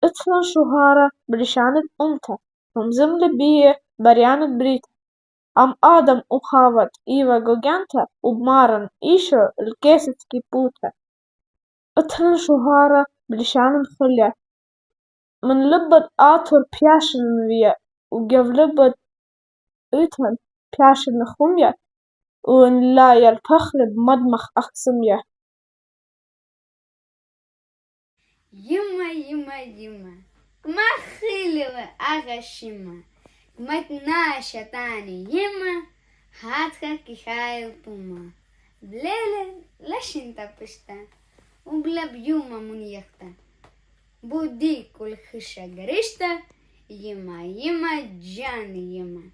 إتفن شهارة بلشانة أمتا ومزمل بيه بريانة بريت أم آدم أخاوت إيوا جوجانتا وبمارن إيشو الكيسة كيبوتا إتفن شهارة بلشانة خليا من لبد آتور بياشن ويا وجف لبد إتفن بياشن خميا وإن لا يلتخلب مدمخ أخسميا يما ما خيلوا أغشيما ما تناشا تاني يما هاتها كيخايل بوما بليلة لشنتا بشتا وبلا بيوما منيختا بودي كل خشة قرشتا يما جاني يما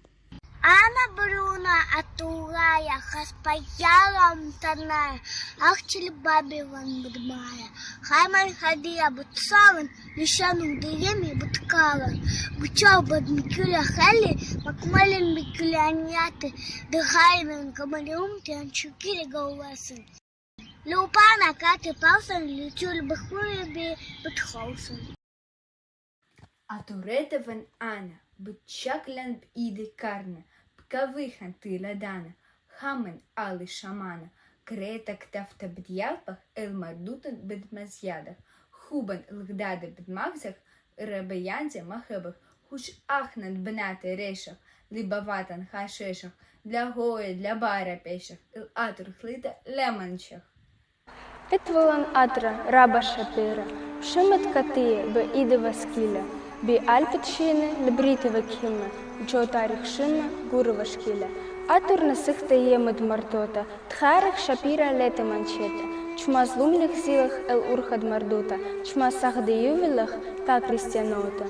أنا برونا أتوغايا خسبايا تنايا أختي بابي وان بدمايا خايمان خديا بتصارن لشانو ديمي بتكارن بتشاو بدمكولا خالي مكملن بكلانياتي دخاينن كماليوم تنشوكيلي جواسن لو بانا كاتي باوسن لتول بخوري بي بتخوصن أتوريتا فان أنا بتشكلن بإيدي كارنا بكويخن تيلادانا خامن آلي شامانا كريتا كتافتا بديالبخ المردوتن بدمزيادخ خوبن الغدادة بدماغزخ ربيانزي مخبخ خوش أخنن بناتي ريشخ لبواتن خاشيشخ для гоя, для бара пеших, الأطر خليتا لمنشخ اتولن أطرا رابا شابيرا وشمت كاتية بإيدي واسكيلا بألبت شينة لبريتي وكيمة جو تاريخ شمة غورو واشكيلا أطر نسختا يمد مرتوتا تخارخ شابيرا ليتا منشيتا чма злумных силах الأرخد مردوتا чма сахды ювелах та крестьянота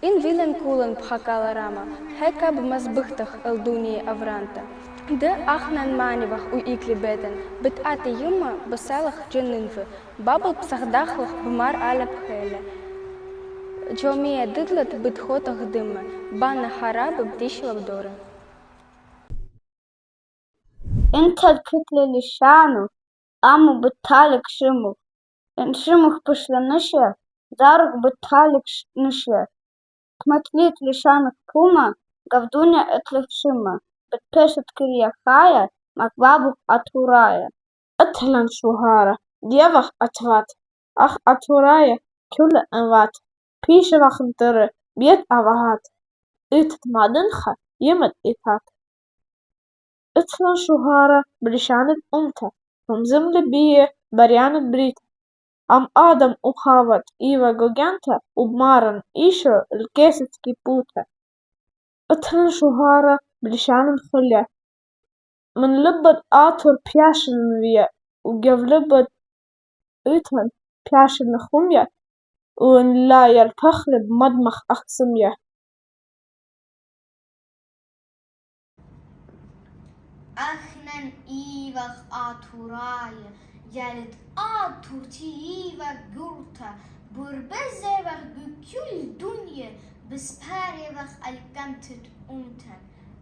إن вилен кулен بحكالا راما هكا بمزبختах الدنيا أفرانتا ده أخنان مانيوخ وإيكلي بيتن بتأتي يوما بسالخ جننفه بابل بسخداخلخ بمار على بخيلة جومية ددلت بتخوتخ دمه بانا حراب بديش وبدورة انت الكتلة للشانو أمو بتالك شمو إن شموخ بشلا نشيا دارك بتالك نشيا كمتليت لشانك كوما قفدونيا اتلف شما بتبشت كريا خايا مكبابك أتورايا اتهلن شوهارة ديوخ أتوات أخ أتورايا كل أنوات بيش وخنتر بيت أوهات إتت معدنخة يمد إتات اتهلن شوهارة بلشانة أمتا ومزمل بيه بريانة بريت أم آدم أخاوت إيوا جوجانتا وبمارن إيشو الكيسة كيبوتا اتهلن شوهارة بلشانة خليا من لبد آتور بياشن ويا وجف لبد إتهن بياشن خميا وإن لا يلتخلب مدمخ أخسميا أخنن إيوخ آتورايا يالد آتور تيوخ جورتا بربزوخ بكل دنيا بسباريوخ الكمتت أمتا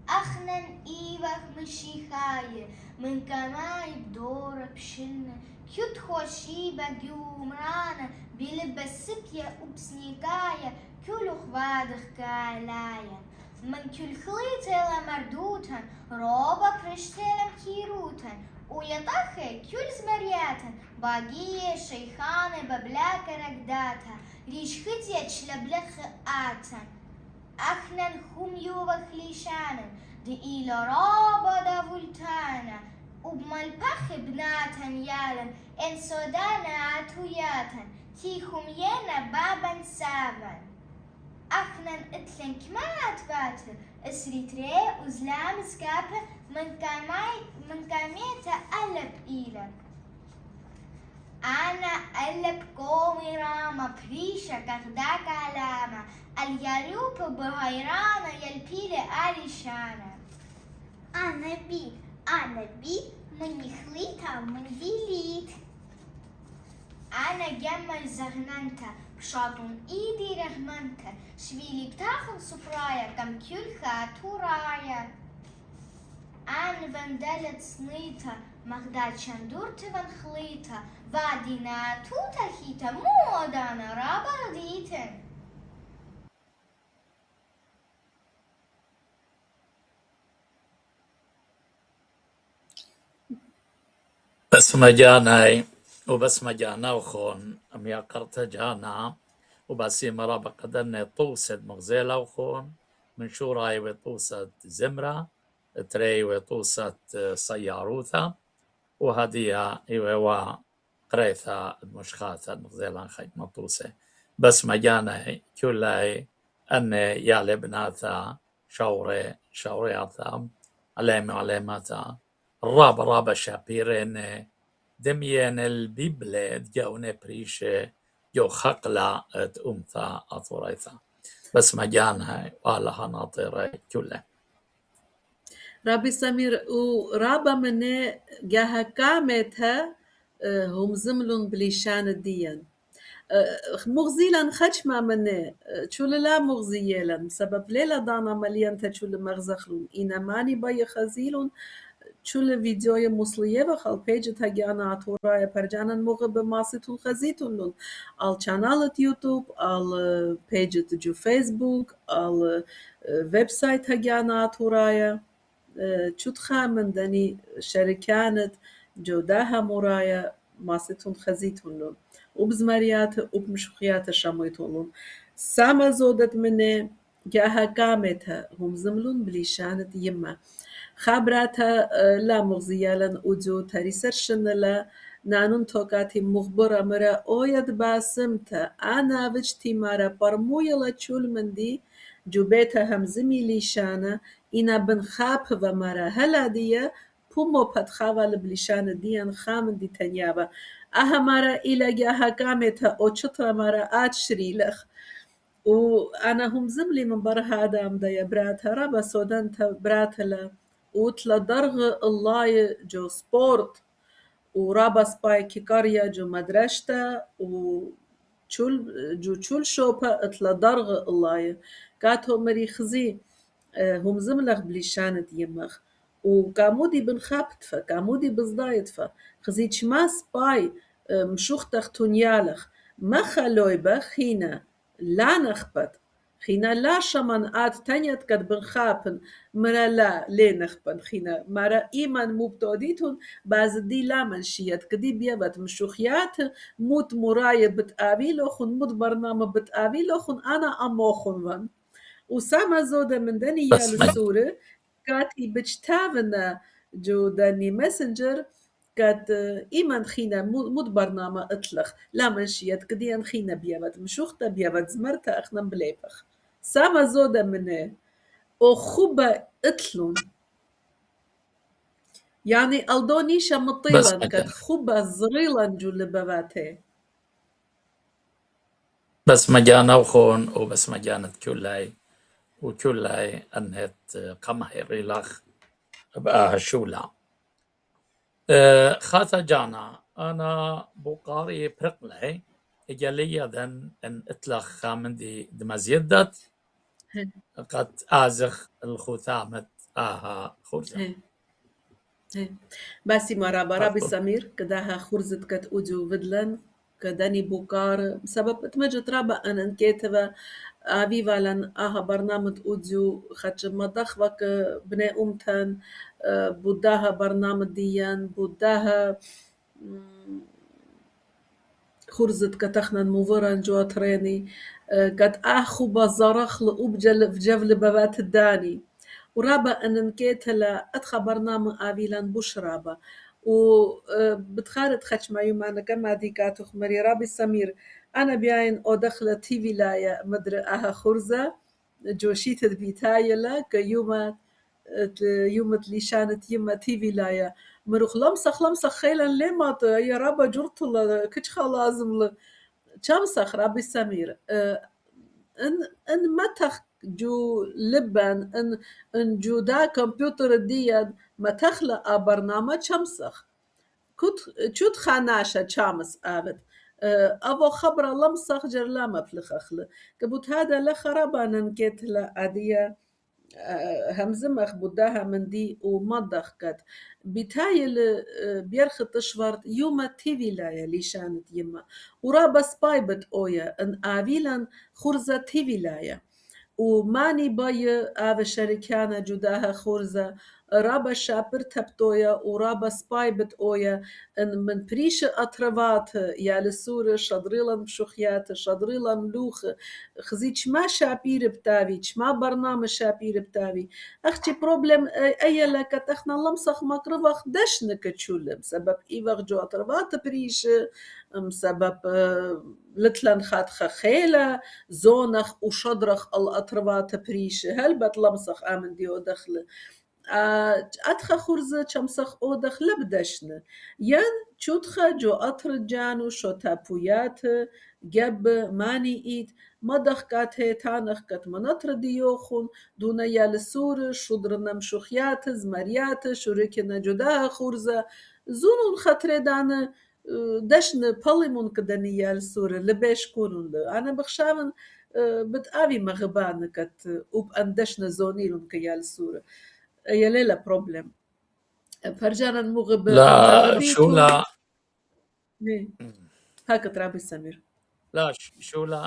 أخنن إيوخ مشيخايا من كماي بدور بشلنا كيوت خوشيبا جومرانا بلبسكيا وبسنيكايا كل خوادخ كالايا من كل خليطة لمردوتا روبا كرشتلم كيروتا ويطخي كل زمرياتا باقية شيخانة ببلاكة رقداتا ليش خديتش لبلخ آتا أخنن خميو وخليشانا دي إلى رابا دا فولتانا وبمالبخ بناتا يالا إن سودانا عتوياتا تي خمينا بابا سابا أخنن إتلن كمات باتر إسريتري وزلام سكابة من كاميتا ألب إيلا أنا ألب قومي راما بريشة كخداك علامة الياروب بهيرانا يلبيلي آليشانا أنا بي من يخليتا من ديليت أنا جمل زغننتا بشاطن إيدي رغمنتا شويلي بتاخن صفرايا كم كل خاتورايا أنا فندلت صنيتها مغداد شندورت فنخليتها وادينا توتا هيتا مودانا رابا رديتن. بس ما جاناي وبس ما جانا وخون أم يقرت جانا وبس مرابا قدرنا طوسد مغزيلا وخون من شوراي وطوسد زمرة تري وطوسد صياروثا وهدية إيوا قريثا المشخاثة مغزيلا خيط مطوسة بس ما جانا كلاي أن يا لبناثا شورياثا علاماتا رابا شابيرين دميان البيبلة جاونا بريشة جو خقلة أمثا أطوريثا بس ما جانها والها ناطرة كلها. رابي سمير ورابا مني جاها كامتها هم زملون بليشان الديان مغزيلا خشما مني تشول لا مغزيلا سبب ليلة دانا مليان تشول مغزخلون إنا ماني باي خزيلون تشول فيديو مصلية وخال بيج تاجانا عطورايا برجانا مغب ماسيتون خزيتون لون على قناة يوتيوب على بيج جو فيسبوك على ويب سايت تاجانا عطورايا تشوتخا من داني شركانت جوداها مرايا ماسيتون خزيتون لون وبزماريات وبمشخيات شاميتون لون ساما زودت مني جاها قامتها هم زملون بليشانت يما خابراتها لا مغزيالا أوديو تريسرشن لا نانون توقاتي مخبرة مرا أويد باسمتا أنا وجتي مرا برمويلا تشول من دي جوبيتا همزمي ليشانا إنا بنخاب ومرا هلا دي بومو بتخاوة لبليشان ديان خامن دي تنيابا أها مرا إلا جاها قامتها أو شطرة مرا آتشري لخ وأنا هم زملي من برها آدم دا براتها رابا سودان براتها وتلا درغ الله جو سبورت ورابا سباي كيكاريا جو مدرشتا وشول شوبا اتلا درغ الله كاتو مري خزي هم زملغ بليشانت يمخ وكامودي بنخابتفا كامودي بزدايتفا خزيت شما سباي مشوختخ تونيالخ ما خلوي بخينا لا نخبت خينا لا شمن آت تانيت قد بنخابن مرا لا ليه نخبن خينا مرا إيمان مبتوديتون باز دي لا منشيت كدي بيبت مشوخيات موت مراية بتقابي لوخن موت برنامج بتقابي لوخن أنا أموخن ون وسامة زودة من داني بس يالو ما السورة كاتي بجتافنا جو داني ماسنجر كات إيمان خينا مود برنامج اطلق لا منشيت كدي خينا بيبت مشوختا بيبت زمرتا اخنا بليبخ سامة زودة من او خوبة اطلون يعني الدونيشا بس مطيلا ما كات جانا خوبة زغيلا جو لباباتي بس ما جانا وخون وبس ما جانت كلاي وكلاي أنهت قمهيري لخ بقى شولا خاطا جانا أنا بوقاري برقلي إجالية ذن أن إطلق من دي دمزيدت قد آزخ الخثامة خرزة هي باسي مرا برابي خاطر سمير كداها خرزت كت أوديو فيدلن كداني بوكار بسبب تمجد رابا أن انكيتبا أبيفالن برنامج أوديو خدش مضخ وك بني أمتن بوداها برنامج ديان بوداها خرزت كتخنا موفران جو تريني قد أخو بزرخ لأبجل في جفل بابات الداني ورابا أن نكيتلا أدخى برنامج آفيلان بشرابا وبتخارت خدش ما يوم كما ديكاتو خمري رابي سمير أنا بياين أو دخلة تي ولاية مدر أها خرزة جوشيت بيتايلا كيوم يوم ليشانت يما تي ولاية مروخ لمسخ خيلا لما يا رابا جرطلا كتش لازم شمسخ رابي سمير ان متخ جو لبن ان جو دا كمبيوتر ديان متخلق برنامج شمسخ كنت شوت خاناشة شامس آبد أبو خبر لمسخ جر لا مفلخ أخل كبوت هذا لخربا ننكت لا أدية همزمخ بوداها من دي ومضخ كت بتايل بيرخ تشورت يوما تيفيلايا ليشانت يما ورابا سبايبت اويا ان آفيلان خرزة تيفيلايا وماني باي آف شركانا جداها خرزة رابا شابر تبتويا ورابا سبايبت اويا ان من بريش اطربات يا لسورة شدريلا مشوخيات شدريلا ملوخ خزيتش ما شابير بتاويش ما برنامج شابير بتاوي اختي بروبلم اي لك تخنا لمسخ مقربخ دشنك تشولم سبب ايوغ جو اطربات بريش سبب لتلن خاتخ خيلة زونخ وشدرخ الأطربات بريش هل بتلمسخ آمن ديو دخل أتخا خرزة شمسخ أو دخل بدشن ين شوتخا جو أطر جانو شو تابويات جب ماني إيد مدخ كات هيتانخ كات منطر ديوخون دون يالسور شدرنا مشوخيات زمريات شركنا جدا خرزة زونون خطر دان دشن باليمون كدني يالسور لبيش كونون أنا بخشامن بتقابي مغبان كت وب أندشن زونيلون كيالسور يليلا بروبلم فرجانا مغب لا شو لا هاك ترابي سمير لا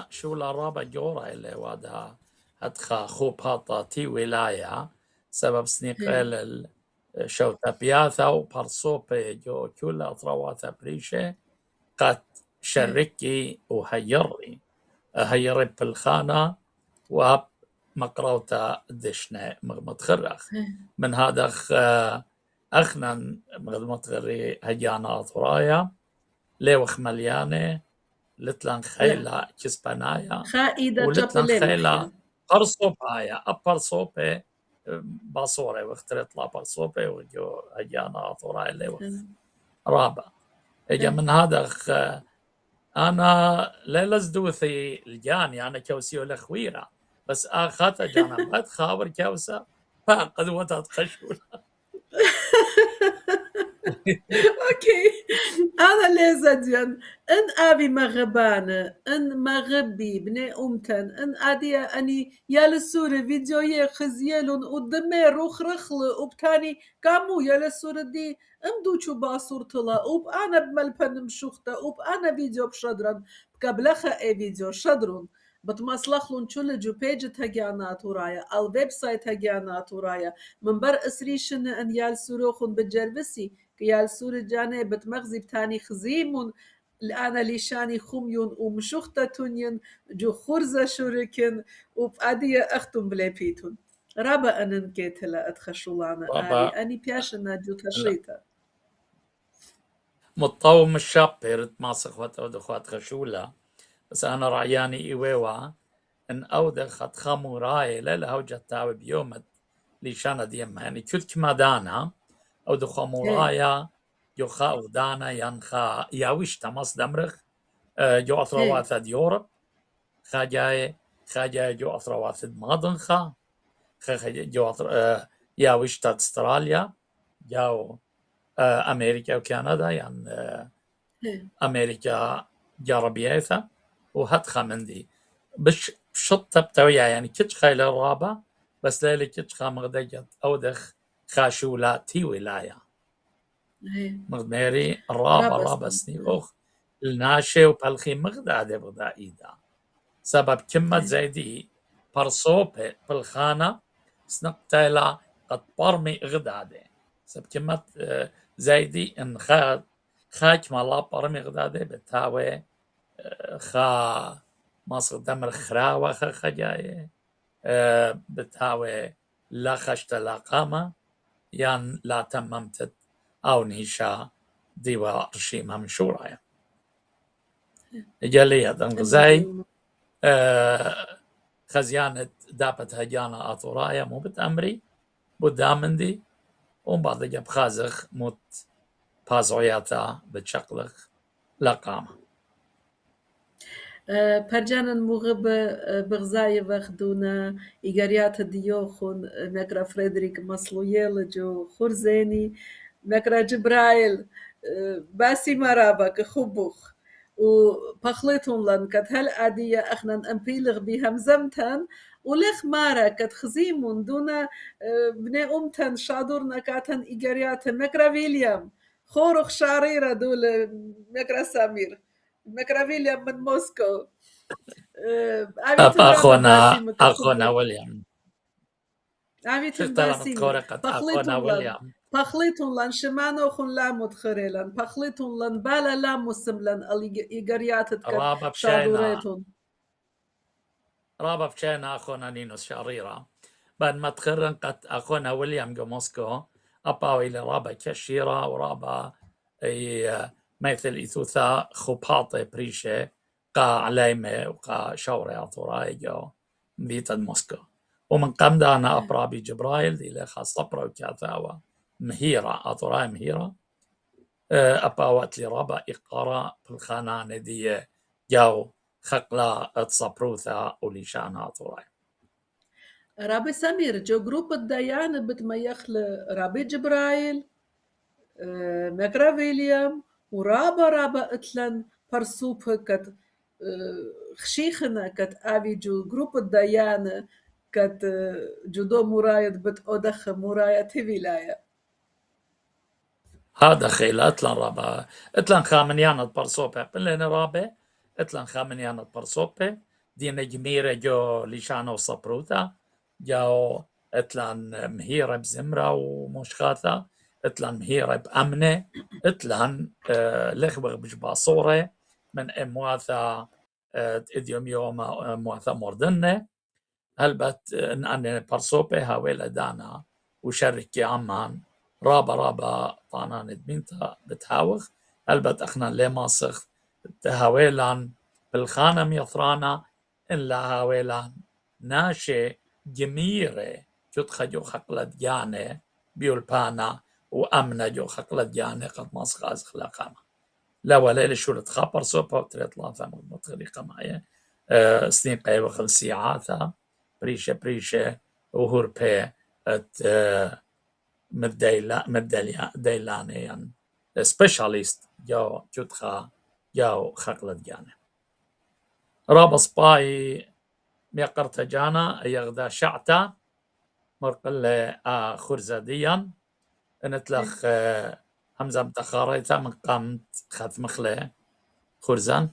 شو لا رابا جورا اللي وادها هتخا خوب هاطا تي ولاية سبب سنيقل شوتا بياثا وبارصوبي جو كل أطرواتا بريشة قد شركي وهيري هيري بالخانة وهب مقروتا دشنا مغمتخرخ من هذا أخنا مغمتخري هجانا أطرايا ليوخ مليانة لتلان خيلا كسبانايا خائدة ولتلان خيلا قرصوبايا أبرصوبي باصوري واخترت لا برصوبي وجو هجانا أطرايا ليوخ رابع إجا من هذا أنا لا لزدوثي الجاني أنا كوسيو الأخويرة بس آخات جانا ما تخابر كوسا فقد وتت خشولة اوكي انا لازدين ان ابي مغبانه ان مغبي بني امتن ان ادي اني يا للسورة فيديو خزيلون ودمير وخرخل وبتاني كامو يا للسورة دي امدو شو باصور طلا وب انا بملبن مشوخته وب انا فيديو بشدرن بكبلخه اي فيديو شدرون بتمصلخلون شل جو بيج تاجانات ورايا الويب سايت تاجانات ورايا من بر اسريشن ان يال سوروخون بجربسي يال سور جاني بتمغزي بتاني خزيمون الآن ليشاني خميون ومشوختا تونين جو خرزة شوركن وبعدية أختم بليبيتون رابا أنن كيتلا أتخشولانا آلي أني بياشنا جو تشريتا مطوم الشابر تماسخ وتأودخوات خشولة بس أنا رعياني إيويوا إن أودخت خامو راي لها وجتاوي بيومت ليشانا ديما يعني كنت مادانا أودخو مورايا جو خا ودانا ينخا ياويش تماس دمرخ جو أطروات يوروب خاجاي جو أطروات مادن خا جو ياويش تات استراليا جو أمريكا وكندا يعني أمريكا جاربياثا وهتخا من دي بش شطة بتويا يعني كتش خيل الرابع بس ليلي كتش خا مغدجت أودخ خاشولا تي ولاية مغميري الرابع سنيخوخ الناشي وبالخي مغدادة بغدا إيدا سبب كمة زيدي برصوبة بالخانة سنقتالا قد برمي غدادة سبب كمة زيدي إن خاك مالا برمي غدادة بتاوي خا مصر دمر خراوة خجاية بتاوي لا خشت لا قامة يان لا تممت أو نيشا ديوا رشيمة من شورايا إجالية دنغزاي خزيانة دابت هجانا أطورايا مو بتأمري بدامندي وبعد جاب خازخ موت بازوياتا بتشقلخ لا قامة برجانا مغب بغزاي بخدونا إيجاريات ديوخون مكرا فريدريك مصلويل جو خرزيني مكرا جبرايل باسي مرابا كخبوخ وبخليتهم لن كت هل عادية أخنا أمبيلغ بهم زمتن ولخ مارا كت خزيمون دون بني أمتن شادورنا كاتن إيجاريات مكرا ويليام خورخ شعريرة دول مكرا سمير مكرا ويليام من موسكو أبيتن رابا باسي أخونا مكت ويليام أبيتن شفت لما باسي تخورقة أخونا بخليتون لن ويليام بخليتون لن شمانو خون لا متخريلن بخليتون لن بالا لا مسملن الإيجاريات كت رابا بشينا شادوريتون أخونا نينوس شاريرة بعد ما تخرن قد أخونا ويليام جو موسكو أباوي لرابا كشيرة ورابا مثل إثوثا خباطة بريشة قا عليمة وقا شوري أطوراي جو مديتا موسكو ومن قمد أنا أبرابي جبرايل دي لخا صبرا وكاثاوة مهيرة أطوراي مهيرة أباوات لي رابا إقارة بالخانانة دي جو خقلا اتصبروثا وليشانا أطوراي رابي سمير جو جروب الديان بتميخ لرابي جبرايل مكرا ويليام ورابا اتلن برسوب كت خشيخنا كت آبي جو جروب الديان كت جدو مرايد بت أودخ مرايد ولاية هذا خيل اتلن رابا اتلن خامنيانة برسوبة بلين رابا اتلن خامنيانة برسوبة دينا جميرة جو ليشانا وصبروثا جو اتلن مهيرة بزمرة ومشخاثة اتلن مهيرة بأمنة اتلن لخبغ بجباصورة من امواثا اديوم يوم امواثا مردنة هلبت ان برسوبة هاويل دانا وشركي عمان رابا طانا ندمينتا بتهاوخ هلبت اخنا لماسخ تهاويلان بالخانة ميثرانا إلا هاويلان ناشي جميرة تدخجو خقلة جانة بيولبانا وأمنة جو خقلة جانة قد ماسخ أزخ لقامة لا ولا شو لتخبر سوبا وتريت لانثا مطغريقة معي سنين قيبة خلسيعاتا بريشة وهور بي ات مديلاني يعني سبيشاليست جو تدخا جو خقلة جانة رابا سباي ميقرت جانا يغدا شعتا مرقل خرزاديا انتلخ همزة متخاريتا من قامت ختمخلة خرزان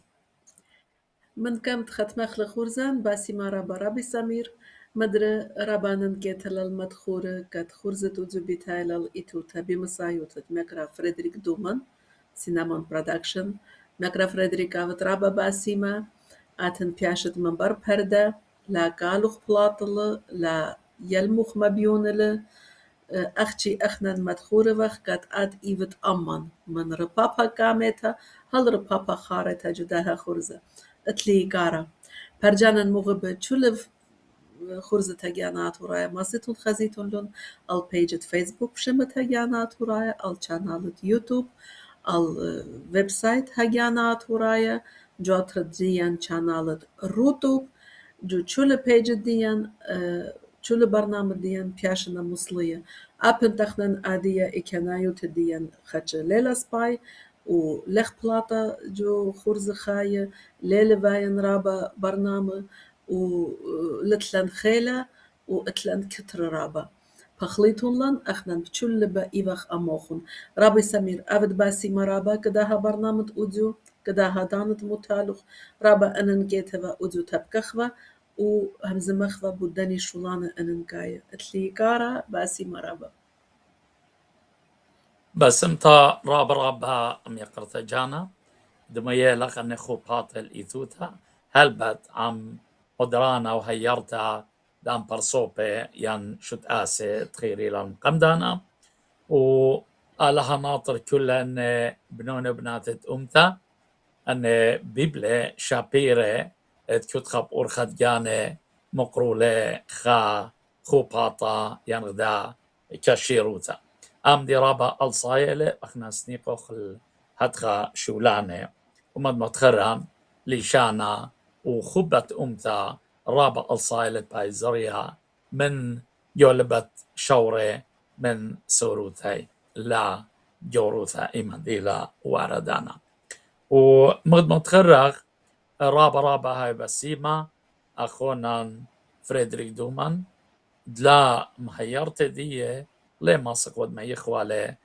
من كامت ختمخلة خرزان باسي ما رابي سمير مدر رابانن كيتل المدخورة كت خرزة وزبي تايلال إتوتا بمسايوتا مكرا فريدريك دومان سينامون برودكشن مكرا فريدريك آفت رابا باسيما آتن بياشت منبر پرده لا قالوخ بلاطل لا يلموخ مبيونل أختي أخنا مدخورة وقت آت إيوت أمان من ربابا كاميتا هل ربابا خارتا جداها خرزة اتلي قارا برجانا مغبة چولف خرزة تاجانات ورايا ماسيتون خزيتون لون البيجة فيسبوك بشمة تاجانات ورايا الچانالة يوتيوب الويب سايت هاجانات ورايا جوتر ديان چانالة روتوب جو چول بيج ديان چول برنامج ديان بياشنا مصلية أبن تخنن آدية إكنايو تديان خدش ليلة سباي ولخ بلاطة جو خرز خاية ليلة باين رابا برنامج ولتلن خيلة واتلن كتر رابا بخليتون لن أخنن بچول با إيوخ أموخن رابي سمير أبد باسي مرابا كداها برنامج أوديو كداها دانت متالوخ رابا أنن جيتها أوديو تبكخوا وهمز مخوا بودني شولانة أنن كاية اتلي كارا باسي مرابا بس امتا رابا ميقرت جانا دمية لخن خوبات الإيثوتا هلبت عم قدرانا وهيرتا دام برصوبة ين شد آسي تخيري لن قمدانا وآلها ناطر كل أن بنون بناتت أمتا أن بيبلة شابيرة تكتخب أرخد جانة مقرولة خوباطا ينغدا كشيروتا أم دي رابا الصايلة أخنا سنيقوخ هدخا شولانة ومد متخرم ليشانا وخبت أمتا رابا الصايلة بايزريا من جولبت شورة من سوروتاي لا جوروثا إيمان ديلا واردانا ومد متخرغ رابا هاي بسيمة أخونا فريدريك دومان دلا مهيرت دي لما سقود ما يخوالي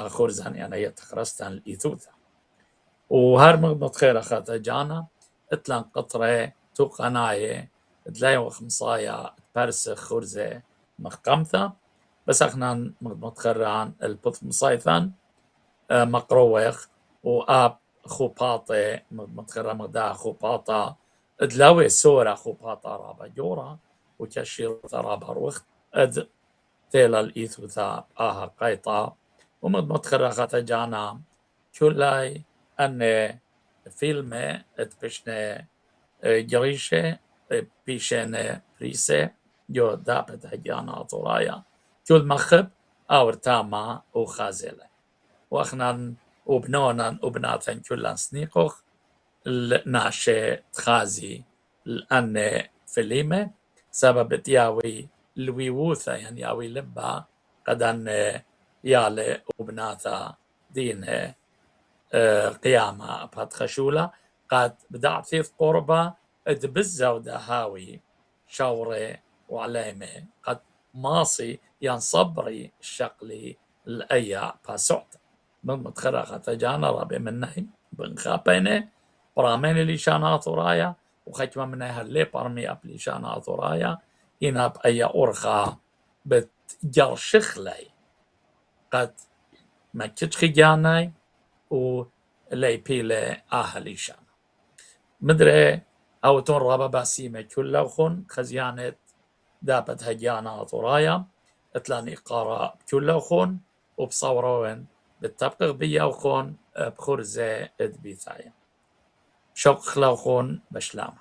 خورزان يعني يتخرستان الإيثوثا وهرمغ متخير أخاتا جانا اتلان قطرة تو قناية دلاي وخمصايا بارس خورزة مخقمثا بس اخنا متخران البث مصايثان مقروخ وآب خوباطة متخرى مغدا خوباطة دلاوي سورة خوباطة رابا جورا وكشير رابا روخت اد تيلا الإيثوثا قيطة ومتخرى خاتا جانا كولاي أن فيلم اتبشنا جريشة بيشنا بريسة جو دابت هجانا طورايا كل مخب أو ارتاما وخازلة وأخنا وبنونا وبناتن كلان سنيقوخ الناشي تخازي لأن فيلمة سبب تياوي الويوثة يعني ياوي لبا قدن يالي وبناتا دينه قيامة باتخشولة قد بدأ بثيث قربة ادبزة ودهاوي شوري وعليمة قد ماصي ينصبري الشقلي الأيا باسعت من متخرقة جانا رابي منهي بنخابينه برامين اللي شانات ورايا وخيكما منها اللي برمي أبلي شانات ورايا إناب أي أرخا بتجرشخلي قد ما كتخي جاناي ولي بيلي أهلي شان مدري أو تون رابا باسيمة كله وخون خزيانة دابت هجانا طرايا اتلاني قارا كله وخون وبصوروين بالتبقى بيا وخون بخورزة ادبيثايا شوق خلاوخون بشلامة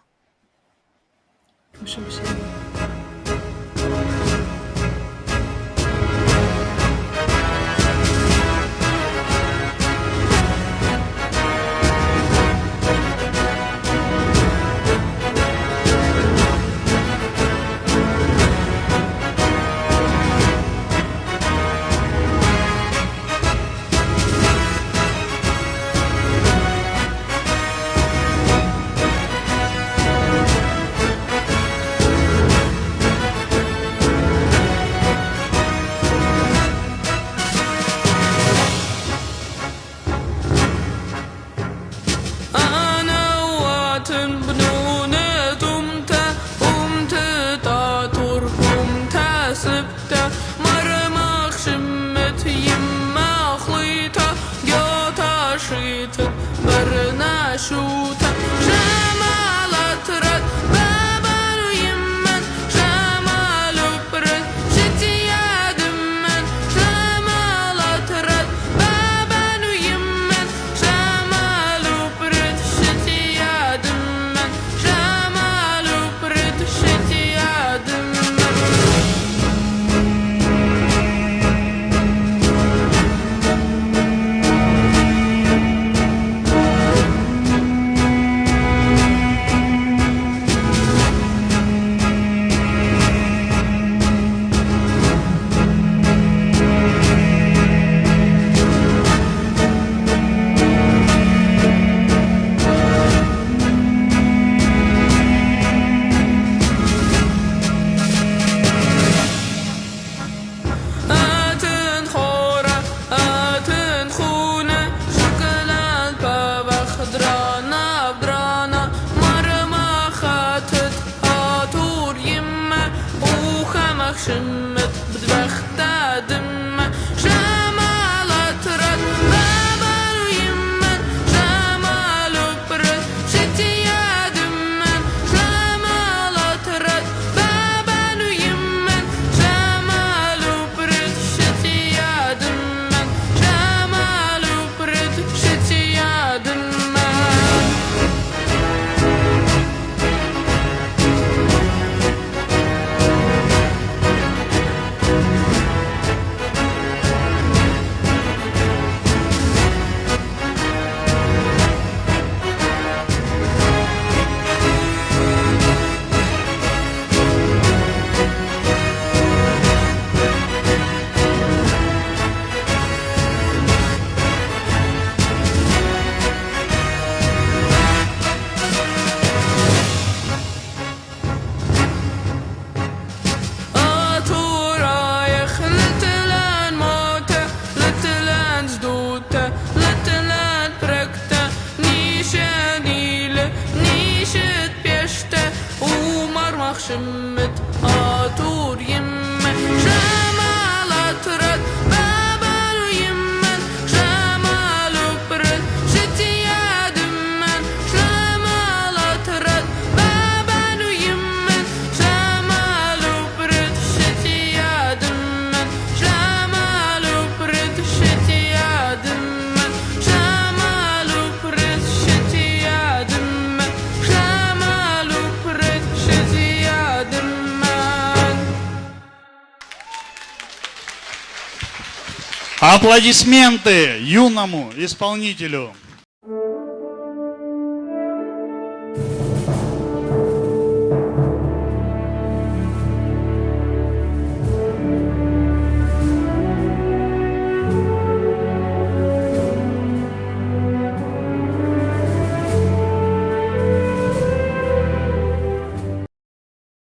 Аплодисменты юному исполнителю.